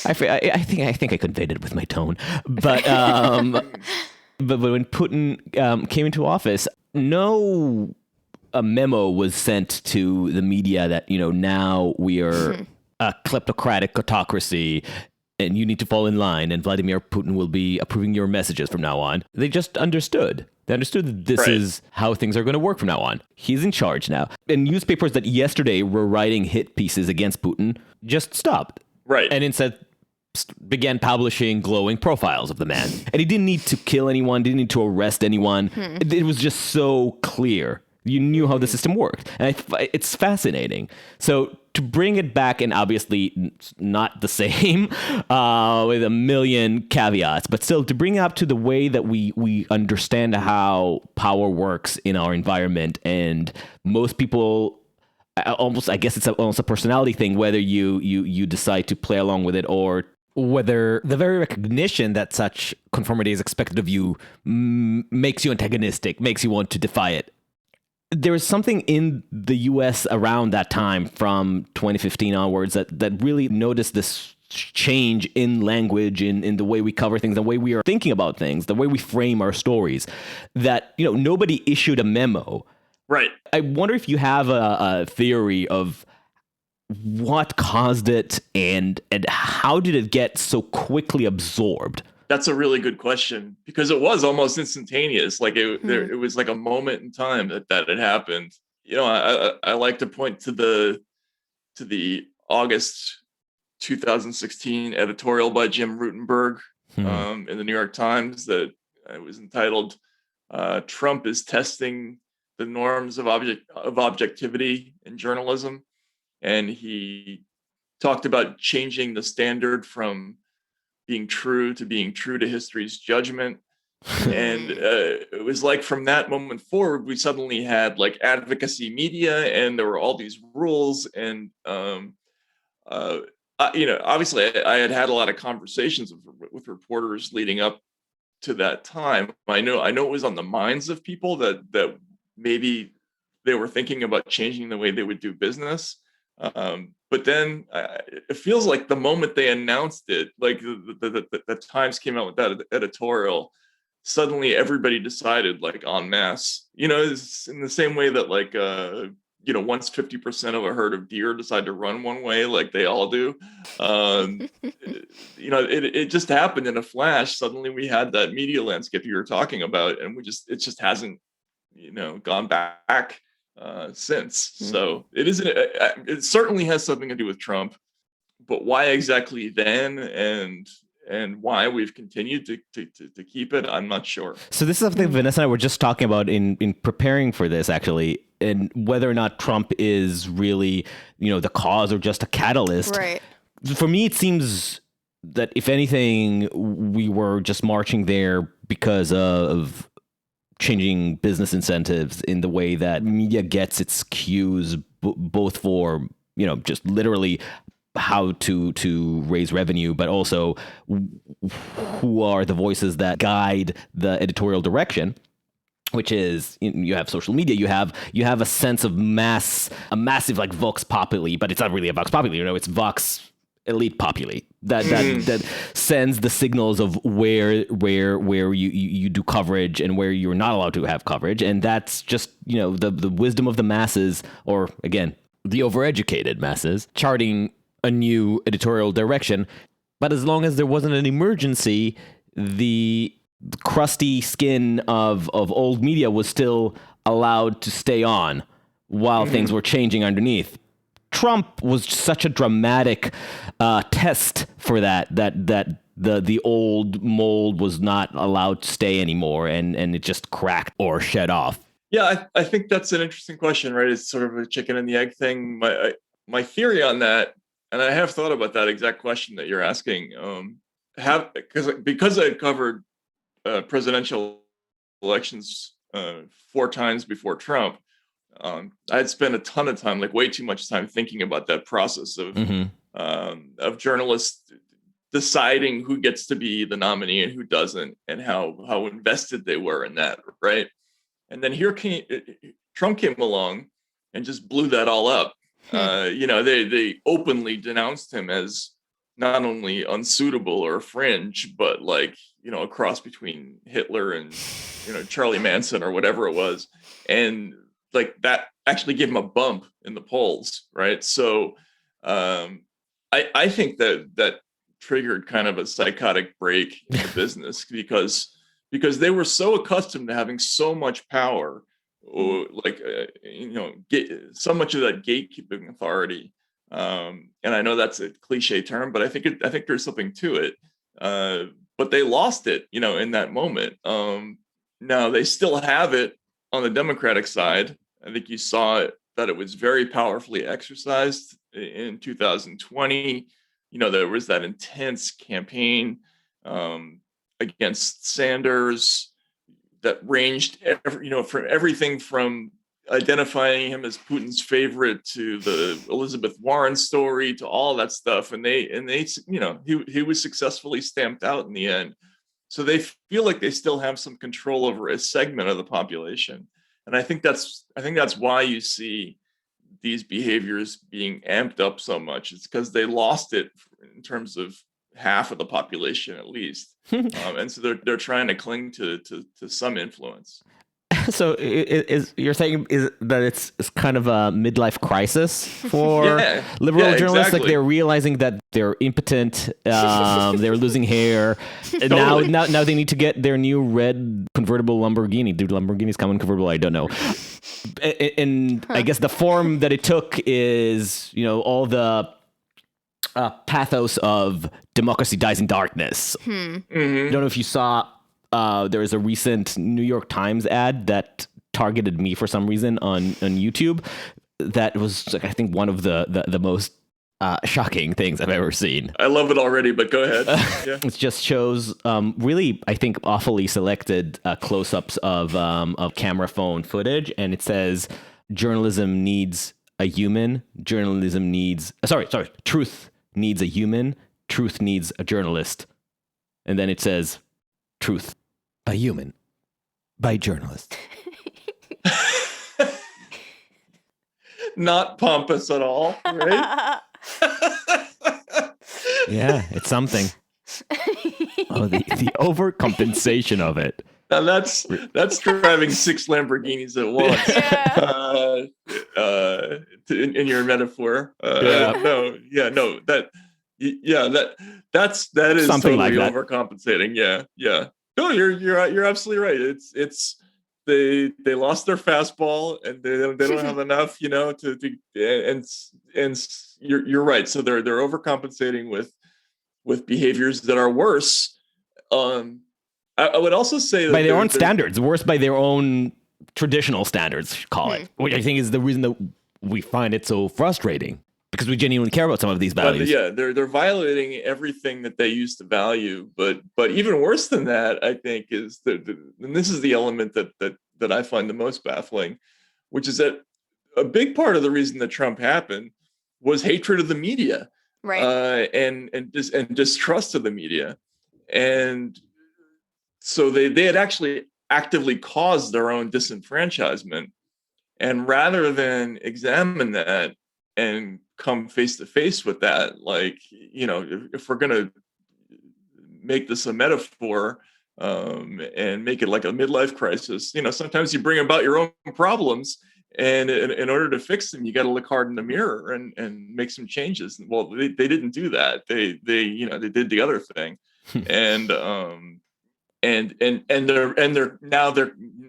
I think I conveyed it with my tone. But but when Putin came into office, no memo was sent to the media that, now we are a kleptocratic autocracy and you need to fall in line and Vladimir Putin will be approving your messages from now on. They just understood. They understood that this is how things are going to work from now on. He's in charge now. And newspapers that yesterday were writing hit pieces against Putin just stopped. Right. And instead began publishing glowing profiles of the man. And he didn't need to kill anyone, didn't need to arrest anyone. It was just so clear. You knew how the system worked. And it's fascinating. So to bring it back, and obviously not the same, with a million caveats, but still to bring it up to the way that we understand how power works in our environment. And most people almost, I guess it's almost a personality thing, whether you decide to play along with it or whether the very recognition that such conformity is expected of you makes you antagonistic, makes you want to defy it. There was something in the US around that time from 2015 onwards that really noticed this change in language, in the way we cover things, the way we are thinking about things, the way we frame our stories, that, nobody issued a memo. Right. I wonder if you have a theory of what caused it and how did it get so quickly absorbed? That's a really good question, because it was almost instantaneous. Like it was like a moment in time that it happened. I like to point to the August 2016 editorial by Jim Rutenberg in the New York Times that was entitled "Trump is Testing the Norms of Objectivity in Journalism," and he talked about changing the standard from being true to history's judgment. And it was like from that moment forward, we suddenly had like advocacy media, and there were all these rules. And obviously, I had a lot of conversations with reporters leading up to that time. I know it was on the minds of people that maybe they were thinking about changing the way they would do business. But then it feels like the moment they announced it, like the Times came out with that editorial, suddenly everybody decided, like, en masse. It's in the same way that like once 50% of a herd of deer decide to run one way, like they all do. It just happened in a flash. Suddenly we had that media landscape you were talking about, and it just hasn't gone back since. So it certainly has something to do with Trump, but why exactly then and why we've continued to keep it, I'm not sure. So this is something Vanessa and I were just talking about in preparing for this, actually, and whether or not Trump is really, the cause or just a catalyst. Right. For me, it seems that if anything, we were just marching there because of changing business incentives in the way that media gets its cues, both for, just literally how to raise revenue, but also who are the voices that guide the editorial direction, which is, you have social media, you have a sense of a massive like vox populi, but it's not really a vox populi, it's vox elite populi that sends the signals of where you do coverage and where you're not allowed to have coverage. And that's just, the wisdom of the masses, or again, the overeducated masses, charting a new editorial direction. But as long as there wasn't an emergency, the crusty skin of old media was still allowed to stay on while things were changing underneath. Trump was such a dramatic test for that the old mold was not allowed to stay anymore, and it just cracked or shed off. Yeah, I think that's an interesting question, right? It's sort of a chicken and the egg thing. My theory on that, and I have thought about that exact question that you're asking, because I covered presidential elections 4 times before Trump. I had spent a ton of time, like way too much time, thinking about that process of journalists deciding who gets to be the nominee and who doesn't, and how invested they were in that, right? And then Trump came along and just blew that all up. They openly denounced him as not only unsuitable or fringe, but like, a cross between Hitler and, Charlie Manson or whatever it was. And like that actually gave him a bump in the polls, right? So I think that triggered kind of a psychotic break in the business because they were so accustomed to having so much power, so much of that gatekeeping authority. And I know that's a cliche term, but I think there's something to it. But they lost it, in that moment. Now they still have it on the Democratic side. I think you saw it, that it was very powerfully exercised in 2020. There was that intense campaign against Sanders that ranged, from everything from identifying him as Putin's favorite to the Elizabeth Warren story to all that stuff, and he was successfully stamped out in the end. So they feel like they still have some control over a segment of the population, and I think that's why you see these behaviors being amped up so much. It's because they lost it in terms of half of the population at least, and so they're trying to cling to some influence. So you're saying that it's kind of a midlife crisis for liberal journalists? Exactly. Like they're realizing that they're impotent, they're losing hair, and Totally. now they need to get their new red convertible Lamborghini. Do Lamborghinis come in convertible? I don't know. And I guess the form that it took is, all the pathos of democracy dies in darkness. Mm-hmm. I don't know if you saw. There was a recent New York Times ad that targeted me for some reason on YouTube. That was, I think, one of the most shocking things I've ever seen. I love it already, but go ahead. Yeah. It just shows really, I think, awfully selected close-ups of camera phone footage, and it says journalism needs a human. Journalism needs truth needs a human. Truth needs a journalist. And then it says truth. By human, by journalist. Not pompous at all, right? Yeah, it's something. Oh, the overcompensation of it. Now that's driving 6 Lamborghinis at once. In your metaphor. That is something totally like that. Overcompensating. Yeah. No, you're absolutely right. It's they lost their fastball and they don't have enough, and you're right. So they're overcompensating with behaviors that are worse. I would also say that by their own standards, worse by their own traditional standards, call it, which I think is the reason that we find it so frustrating. Because we genuinely care about some of these values. But they're violating everything that they used to value. But even worse than that, I think, is and this is the element that I find the most baffling, which is that a big part of the reason that Trump happened was hatred of the media, right? And distrust of the media, and so they had actually actively caused their own disenfranchisement, and rather than examine that and come face to face with that, like, if we're going to make this a metaphor and make it like a midlife crisis, sometimes you bring about your own problems, and in order to fix them, you got to look hard in the mirror and make some changes. Well, they didn't do that. They did the other thing. And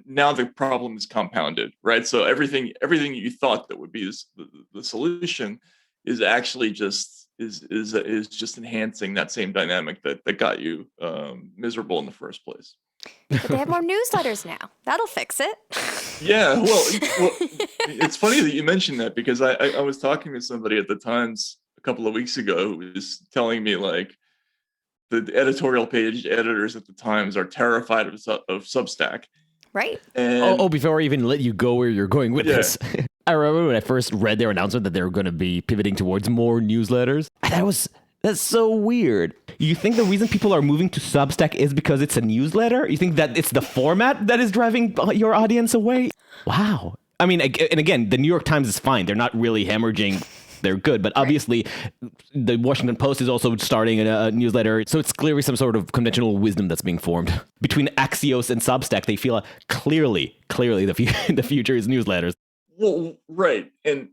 now the problem is compounded, right? So everything you thought that would be the solution is actually just enhancing that same dynamic that got you miserable in the first place. But they have more newsletters now. That'll fix it. Yeah, well, it's funny that you mentioned that, because I was talking to somebody at the Times a couple of weeks ago who was telling me, like, the editorial page editors at the Times are terrified of Substack. Right. And before I even let you go where you're going with this. I remember when I first read their announcement that they were going to be pivoting towards more newsletters. That's so weird. You think the reason people are moving to Substack is because it's a newsletter? You think that it's the format that is driving your audience away? Wow. I mean, and again, the New York Times is fine. They're not really hemorrhaging. They're good. But obviously, the Washington Post is also starting a newsletter. So it's clearly some sort of conventional wisdom that's being formed. Between Axios and Substack, they feel clearly the future is newsletters. Well, right. And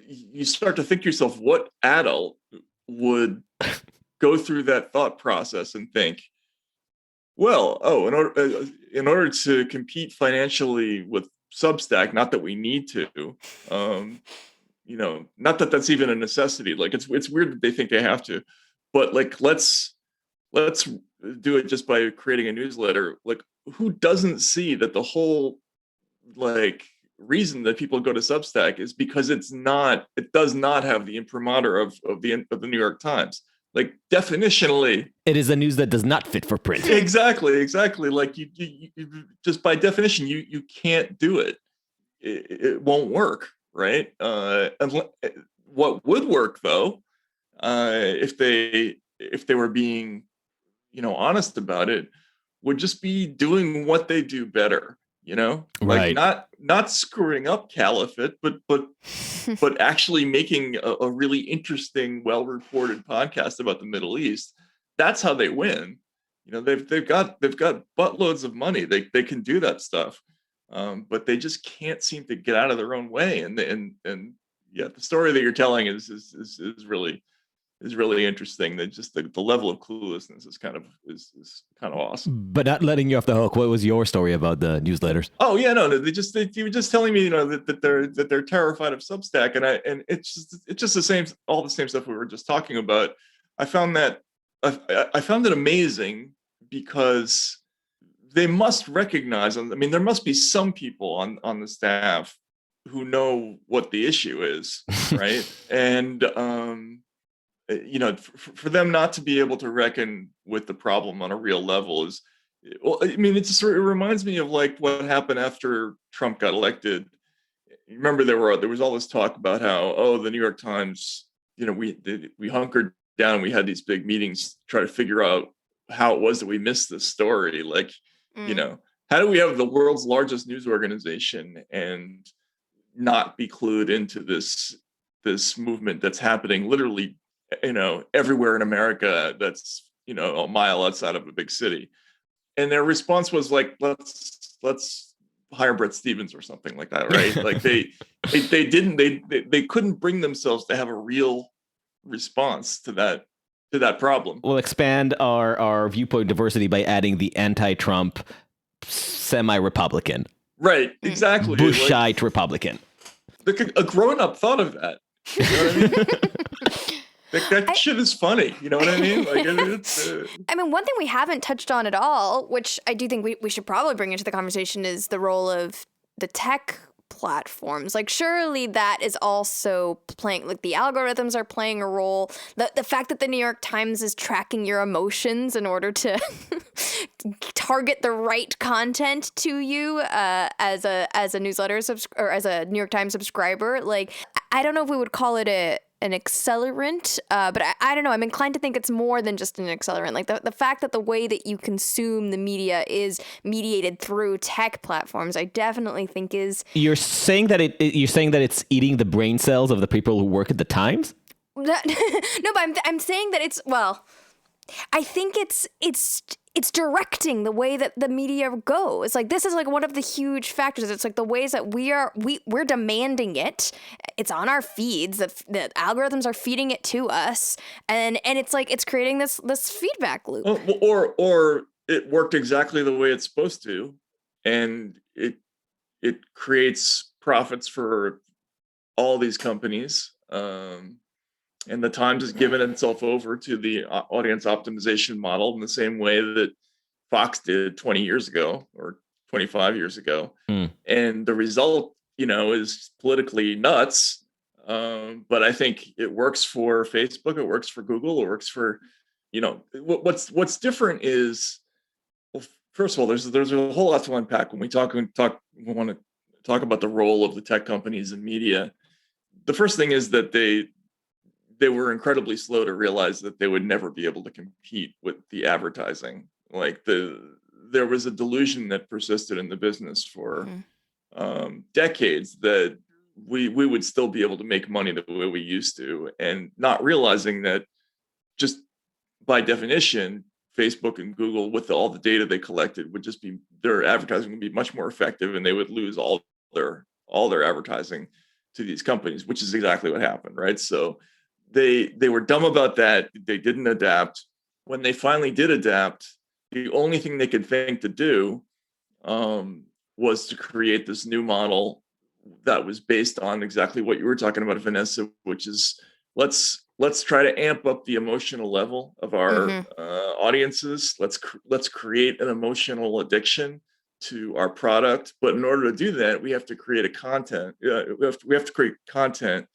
you start to think to yourself, what adult would go through that thought process and think, well, in order to compete financially with Substack, not that we need to, not that that's even a necessity. Like, it's weird that they think they have to, but like, let's do it just by creating a newsletter. Like, who doesn't see that the whole, like, reason that people go to Substack is because it does not have the imprimatur of the New York Times. Like, definitionally, it is a news that does not fit for print. Exactly. Like, you just by definition, you can't do it. It won't work, right? What would work though, if they were being, honest about it, would just be doing what they do better. Right. Like not screwing up caliphate, but actually making a really interesting, well-reported podcast about the Middle East. That's how they win. They've got buttloads of money. They can do that stuff, but they just can't seem to get out of their own way. And yeah, the story that you're telling is really interesting. That just the level of cluelessness is kind of awesome. But not letting you off the hook. What was your story about the newsletters? Oh yeah, no, you were just telling me, that they're terrified of Substack, and it's just all the same stuff we were just talking about. I found it amazing because they must recognize. I mean, there must be some people on the staff who know what the issue is, right? And for them not to be able to reckon with the problem on a real level is, well, I mean, it reminds me of like what happened after Trump got elected. Remember, there was all this talk about how, the New York Times, we hunkered down, we had these big meetings to try to figure out how it was that we missed this story. Like, how do we have the world's largest news organization and not be clued into this movement that's happening literally, everywhere in America that's, a mile outside of a big city? And their response was like, let's hire Brett Stevens or something like that, right? Like they couldn't bring themselves to have a real response to that problem. We'll expand our viewpoint diversity by adding the anti-Trump semi-Republican. Right, exactly. Bushite Republican. A grown-up thought of that. You know what I mean? That shit is funny. You know what I mean? Like, I mean, one thing we haven't touched on at all, which I do think we should probably bring into the conversation, is the role of the tech platforms. Like, surely that is also playing, like, the algorithms are playing a role. The fact that the New York Times is tracking your emotions in order to target the right content to you as a newsletter or as a New York Times subscriber. Like, I don't know if we would call it an accelerant, but I don't know. I'm inclined to think it's more than just an accelerant. Like the fact that the way that you consume the media is mediated through tech platforms, I definitely think is. You're saying that it's eating the brain cells of the people who work at the Times? No, but I'm saying that it's, well, I think it's directing the way that the media go. It's like, this is like one of the huge factors. It's like the ways that we're demanding it. It's on our feeds. The algorithms are feeding it to us, and it's like it's creating this feedback loop. Or it worked exactly the way it's supposed to, and it creates profits for all these companies. And the Times has given itself over to the audience optimization model in the same way that Fox did 20 years ago or 25 years ago. And the result, is politically nuts. But I think it works for Facebook. It works for Google. It works for, what's different is, well, first of all, there's a whole lot to unpack when we want to talk about the role of the tech companies in media. The first thing is that they were incredibly slow to realize that they would never be able to compete with the advertising. Like there was a delusion that persisted in the business for decades that we would still be able to make money the way we used to, and not realizing that just by definition, Facebook and Google, with all the data they collected, would just be, their advertising would be much more effective, and they would lose all their advertising to these companies, which is exactly what happened, right? So they were dumb about that. They didn't adapt. When they finally did adapt, the only thing they could think to do was to create this new model that was based on exactly what you were talking about, Vanessa, which is let's try to amp up the emotional level of our audiences. Let's create an emotional addiction to our product. But in order to do that, we have to create we have to create content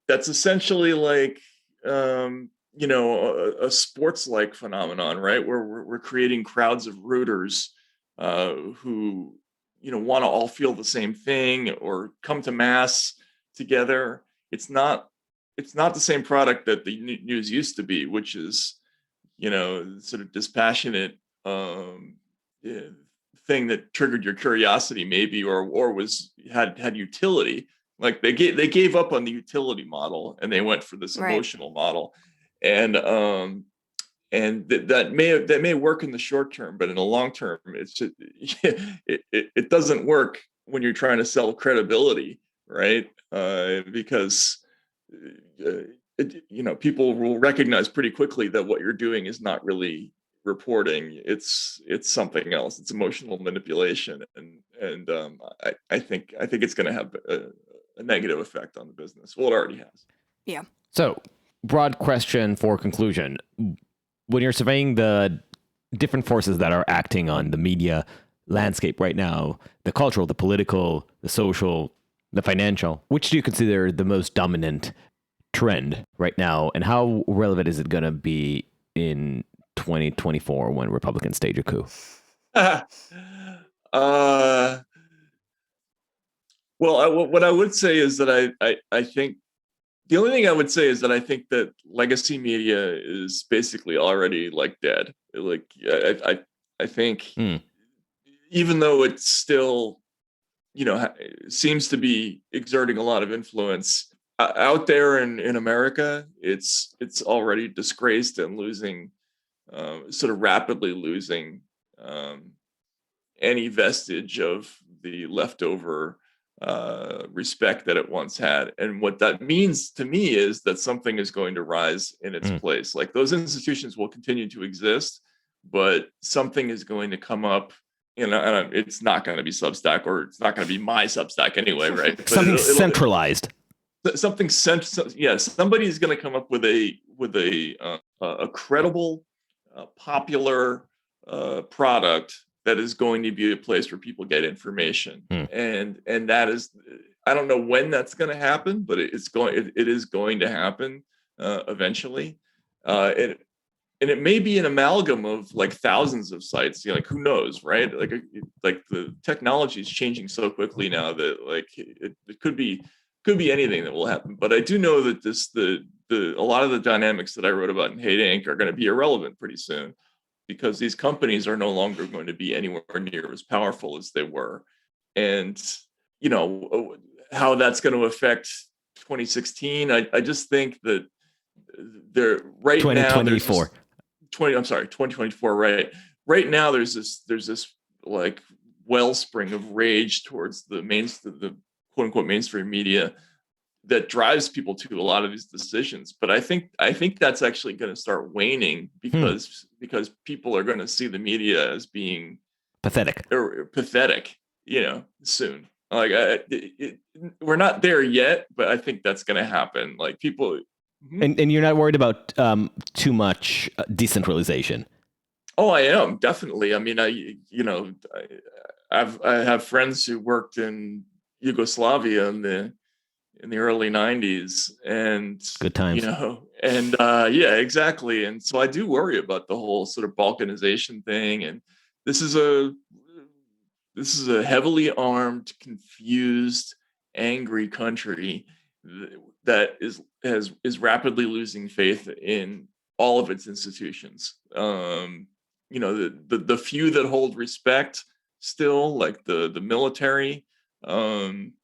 that's essentially like a sports-like phenomenon, right? Where we're creating crowds of rooters who want to all feel the same thing or come to mass together. It's not the same product that the news used to be, which is sort of dispassionate thing that triggered your curiosity, maybe, or had utility. Like they gave up on the utility model and they went for this emotional model, and that may work in the short term, but in the long term, it's just it doesn't work when you're trying to sell credibility, right? Because people will recognize pretty quickly that what you're doing is not really reporting. It's something else. It's emotional manipulation, and I think it's going to have a negative effect on the business. Well, it already has. Yeah. So, broad question for conclusion. When you're surveying the different forces that are acting on the media landscape right now, the cultural, the political, the social, the financial, which do you consider the most dominant trend right now, and how relevant is it going to be in 2024 when Republicans stage a coup? Well, what I would say is that I think the only thing I would say is that I think that legacy media is basically already like dead. Like I think even though it's still seems to be exerting a lot of influence out there in America, it's already disgraced and losing, sort of rapidly losing any vestige of the leftover respect that it once had. And what that means to me is that something is going to rise in its place. Like those institutions will continue to exist, but something is going to come up. It's not going to be Substack, or it's not going to be my Substack anyway, right? But something centralized. Somebody is going to come up with a credible, popular product that is going to be a place where people get information, and that is, I don't know when that's going to happen, but it is going to happen eventually, and it may be an amalgam of like thousands of sites. Like who knows, right? Like the technology is changing so quickly now that like it could be anything that will happen. But I do know that a lot of the dynamics that I wrote about in Hate Inc. are going to be irrelevant pretty soon, because these companies are no longer going to be anywhere near as powerful as they were. And, how that's going to affect 2016, I just think that they're right 2024. now. 2024, right? Right now, there's this like wellspring of rage towards the quote unquote mainstream media that drives people to a lot of these decisions. But I think that's actually going to start waning because people are going to see the media as being pathetic, soon. Like we're not there yet, but I think that's going to happen. Like people, and you're not worried about too much decentralization. Oh, I am, definitely. I mean, I have friends who worked in Yugoslavia in the early 90s, and good times, and yeah, exactly. And so I do worry about the whole sort of Balkanization thing. And this is a heavily armed, confused, angry country that is rapidly losing faith in all of its institutions. The few that hold respect still, like the military, don't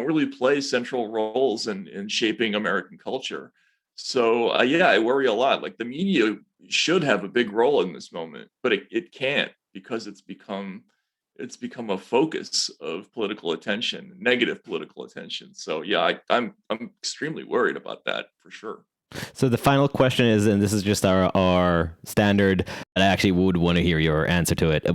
really play central roles in shaping American culture. So I worry a lot. Like the media should have a big role in this moment, but it can't, because it's become a focus of political attention, negative political attention. So yeah, I'm extremely worried about that for sure. So the final question is, and this is just our standard, and I actually would want to hear your answer to it.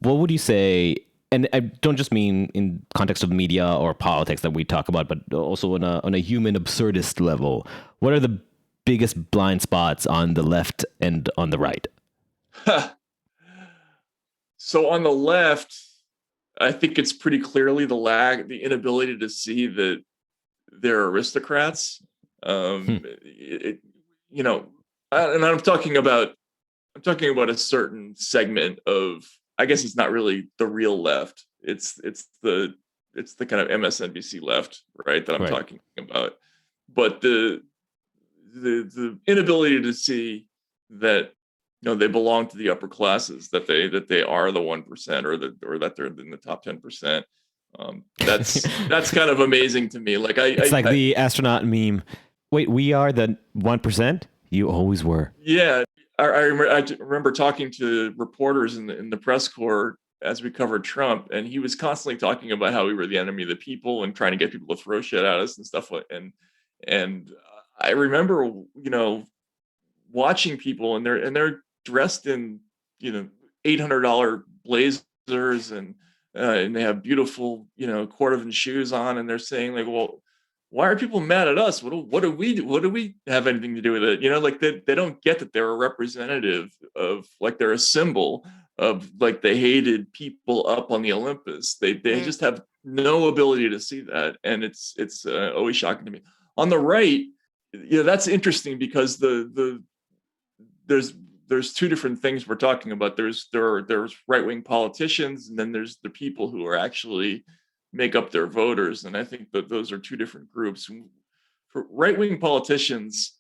What would you say? And I don't just mean in context of media or politics that we talk about, but also on a human absurdist level. What are the biggest blind spots on the left and on the right? So on the left, I think it's pretty clearly the inability to see that they're aristocrats. You know, and I'm talking about a certain segment of, I guess it's not really the real left. It's the kind of MSNBC left, right, that I'm talking about. But the inability to see that, you know, they belong to the upper classes, that they are the 1%, or that they're in the top 10%. That's kind of amazing to me. Like it's like the astronaut meme. Wait, we are the 1%? You always were. Yeah, I remember talking to reporters in the press corps as we covered Trump, and he was constantly talking about how we were the enemy of the people and trying to get people to throw shit at us and stuff like. And I remember, you know, watching people, and they're dressed in, you know, $800 blazers, and they have beautiful, you know, Cordovan shoes on, and they're saying like, well, why are people mad at us? What do we do? What do we have anything to do with it? You know, like they don't get that they're a representative of, like, they're a symbol of, like, the hated people up on the Olympus. They just have no ability to see that, and it's always shocking to me. On the right, you know, that's interesting because there's two different things we're talking about. There's right-wing politicians, and then there's the people who are actually make up their voters. And I think that those are two different groups. For right-wing politicians,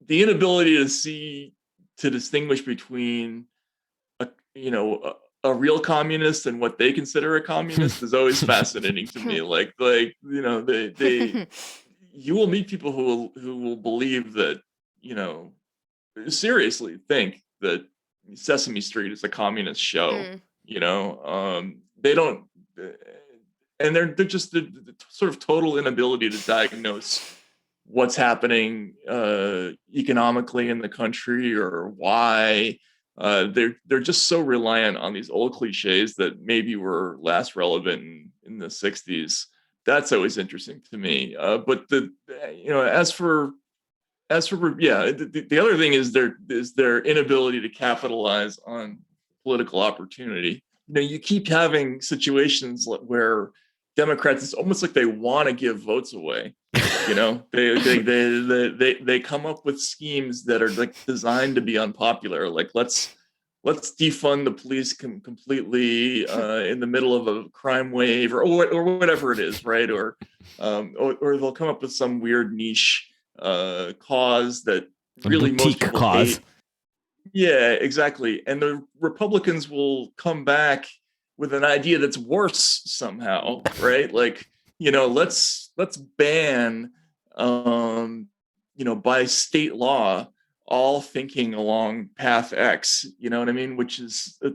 the inability to distinguish between a real communist and what they consider a communist is always fascinating to me. Like, you know, they you will meet people who will believe that, you know, seriously think that Sesame Street is a communist show. You know, they don't, and they're just the sort of total inability to diagnose what's happening economically in the country, or why. They're just so reliant on these old cliches that maybe were last relevant in the 60s. That's always interesting to me. But as for the other thing is their inability to capitalize on political opportunity. You know, you keep having situations where Democrats, it's almost like they want to give votes away. You know, they come up with schemes that are like designed to be unpopular. Like, let's defund the police completely in the middle of a crime wave, or whatever it is, right? Or they'll come up with some weird niche cause that really most people hate. Yeah, exactly. And the Republicans will come back with an idea that's worse somehow, right? Like, you know, let's ban, by state law, all thinking along path X, you know what I mean? Which is a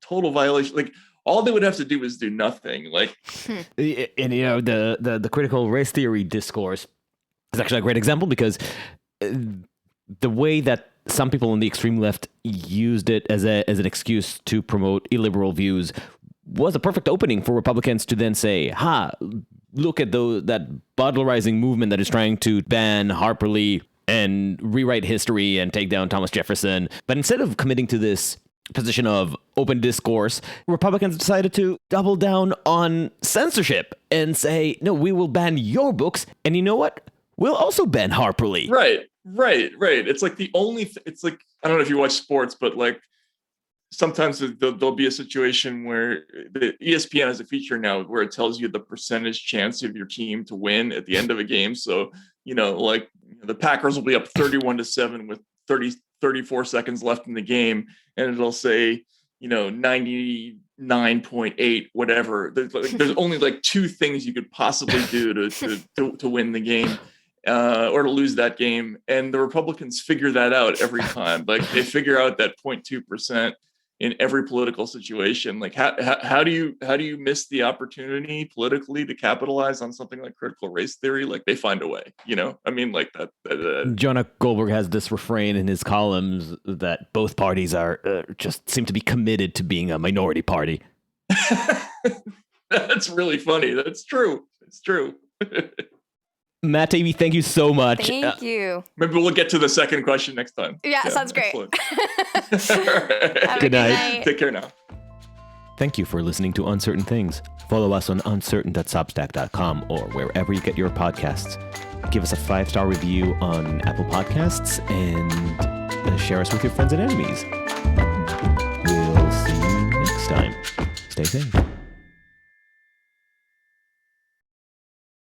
total violation. Like, all they would have to do is do nothing. Like, and you know, the critical race theory discourse is actually a great example, because the way that some people on the extreme left used it as an excuse to promote illiberal views was a perfect opening for Republicans to then say, look at that bottle-rising movement that is trying to ban Harper Lee and rewrite history and take down Thomas Jefferson. But instead of committing to this position of open discourse, Republicans decided to double down on censorship and say, no, we will ban your books. And you know what? We'll also ban Harper Lee. Right. It's like it's like, I don't know if you watch sports, but like sometimes there'll be a situation where the ESPN has a feature now where it tells you the percentage chance of your team to win at the end of a game. So, you know, like the Packers will be up 31-7 with 34 seconds left in the game, and it'll say, you know, 99.8, whatever. There's only like two things you could possibly do to win the game. Or to lose that game. And the Republicans figure that out every time. Like, they figure out that 0.2% in every political situation. Like, how do you miss the opportunity politically to capitalize on something like critical race theory? Like, they find a way, you know? I mean, like that Jonah Goldberg has this refrain in his columns that both parties are just seem to be committed to being a minority party. That's really funny. That's true. It's true. Matt Taibbi, thank you so much. Thank you. Maybe we'll get to the second question next time. Yeah, sounds great. Right. Good night. Take care now. Thank you for listening to Uncertain Things. Follow us on uncertain.substack.com or wherever you get your podcasts. Give us a 5-star review on Apple Podcasts and share us with your friends and enemies. We'll see you next time. Stay safe.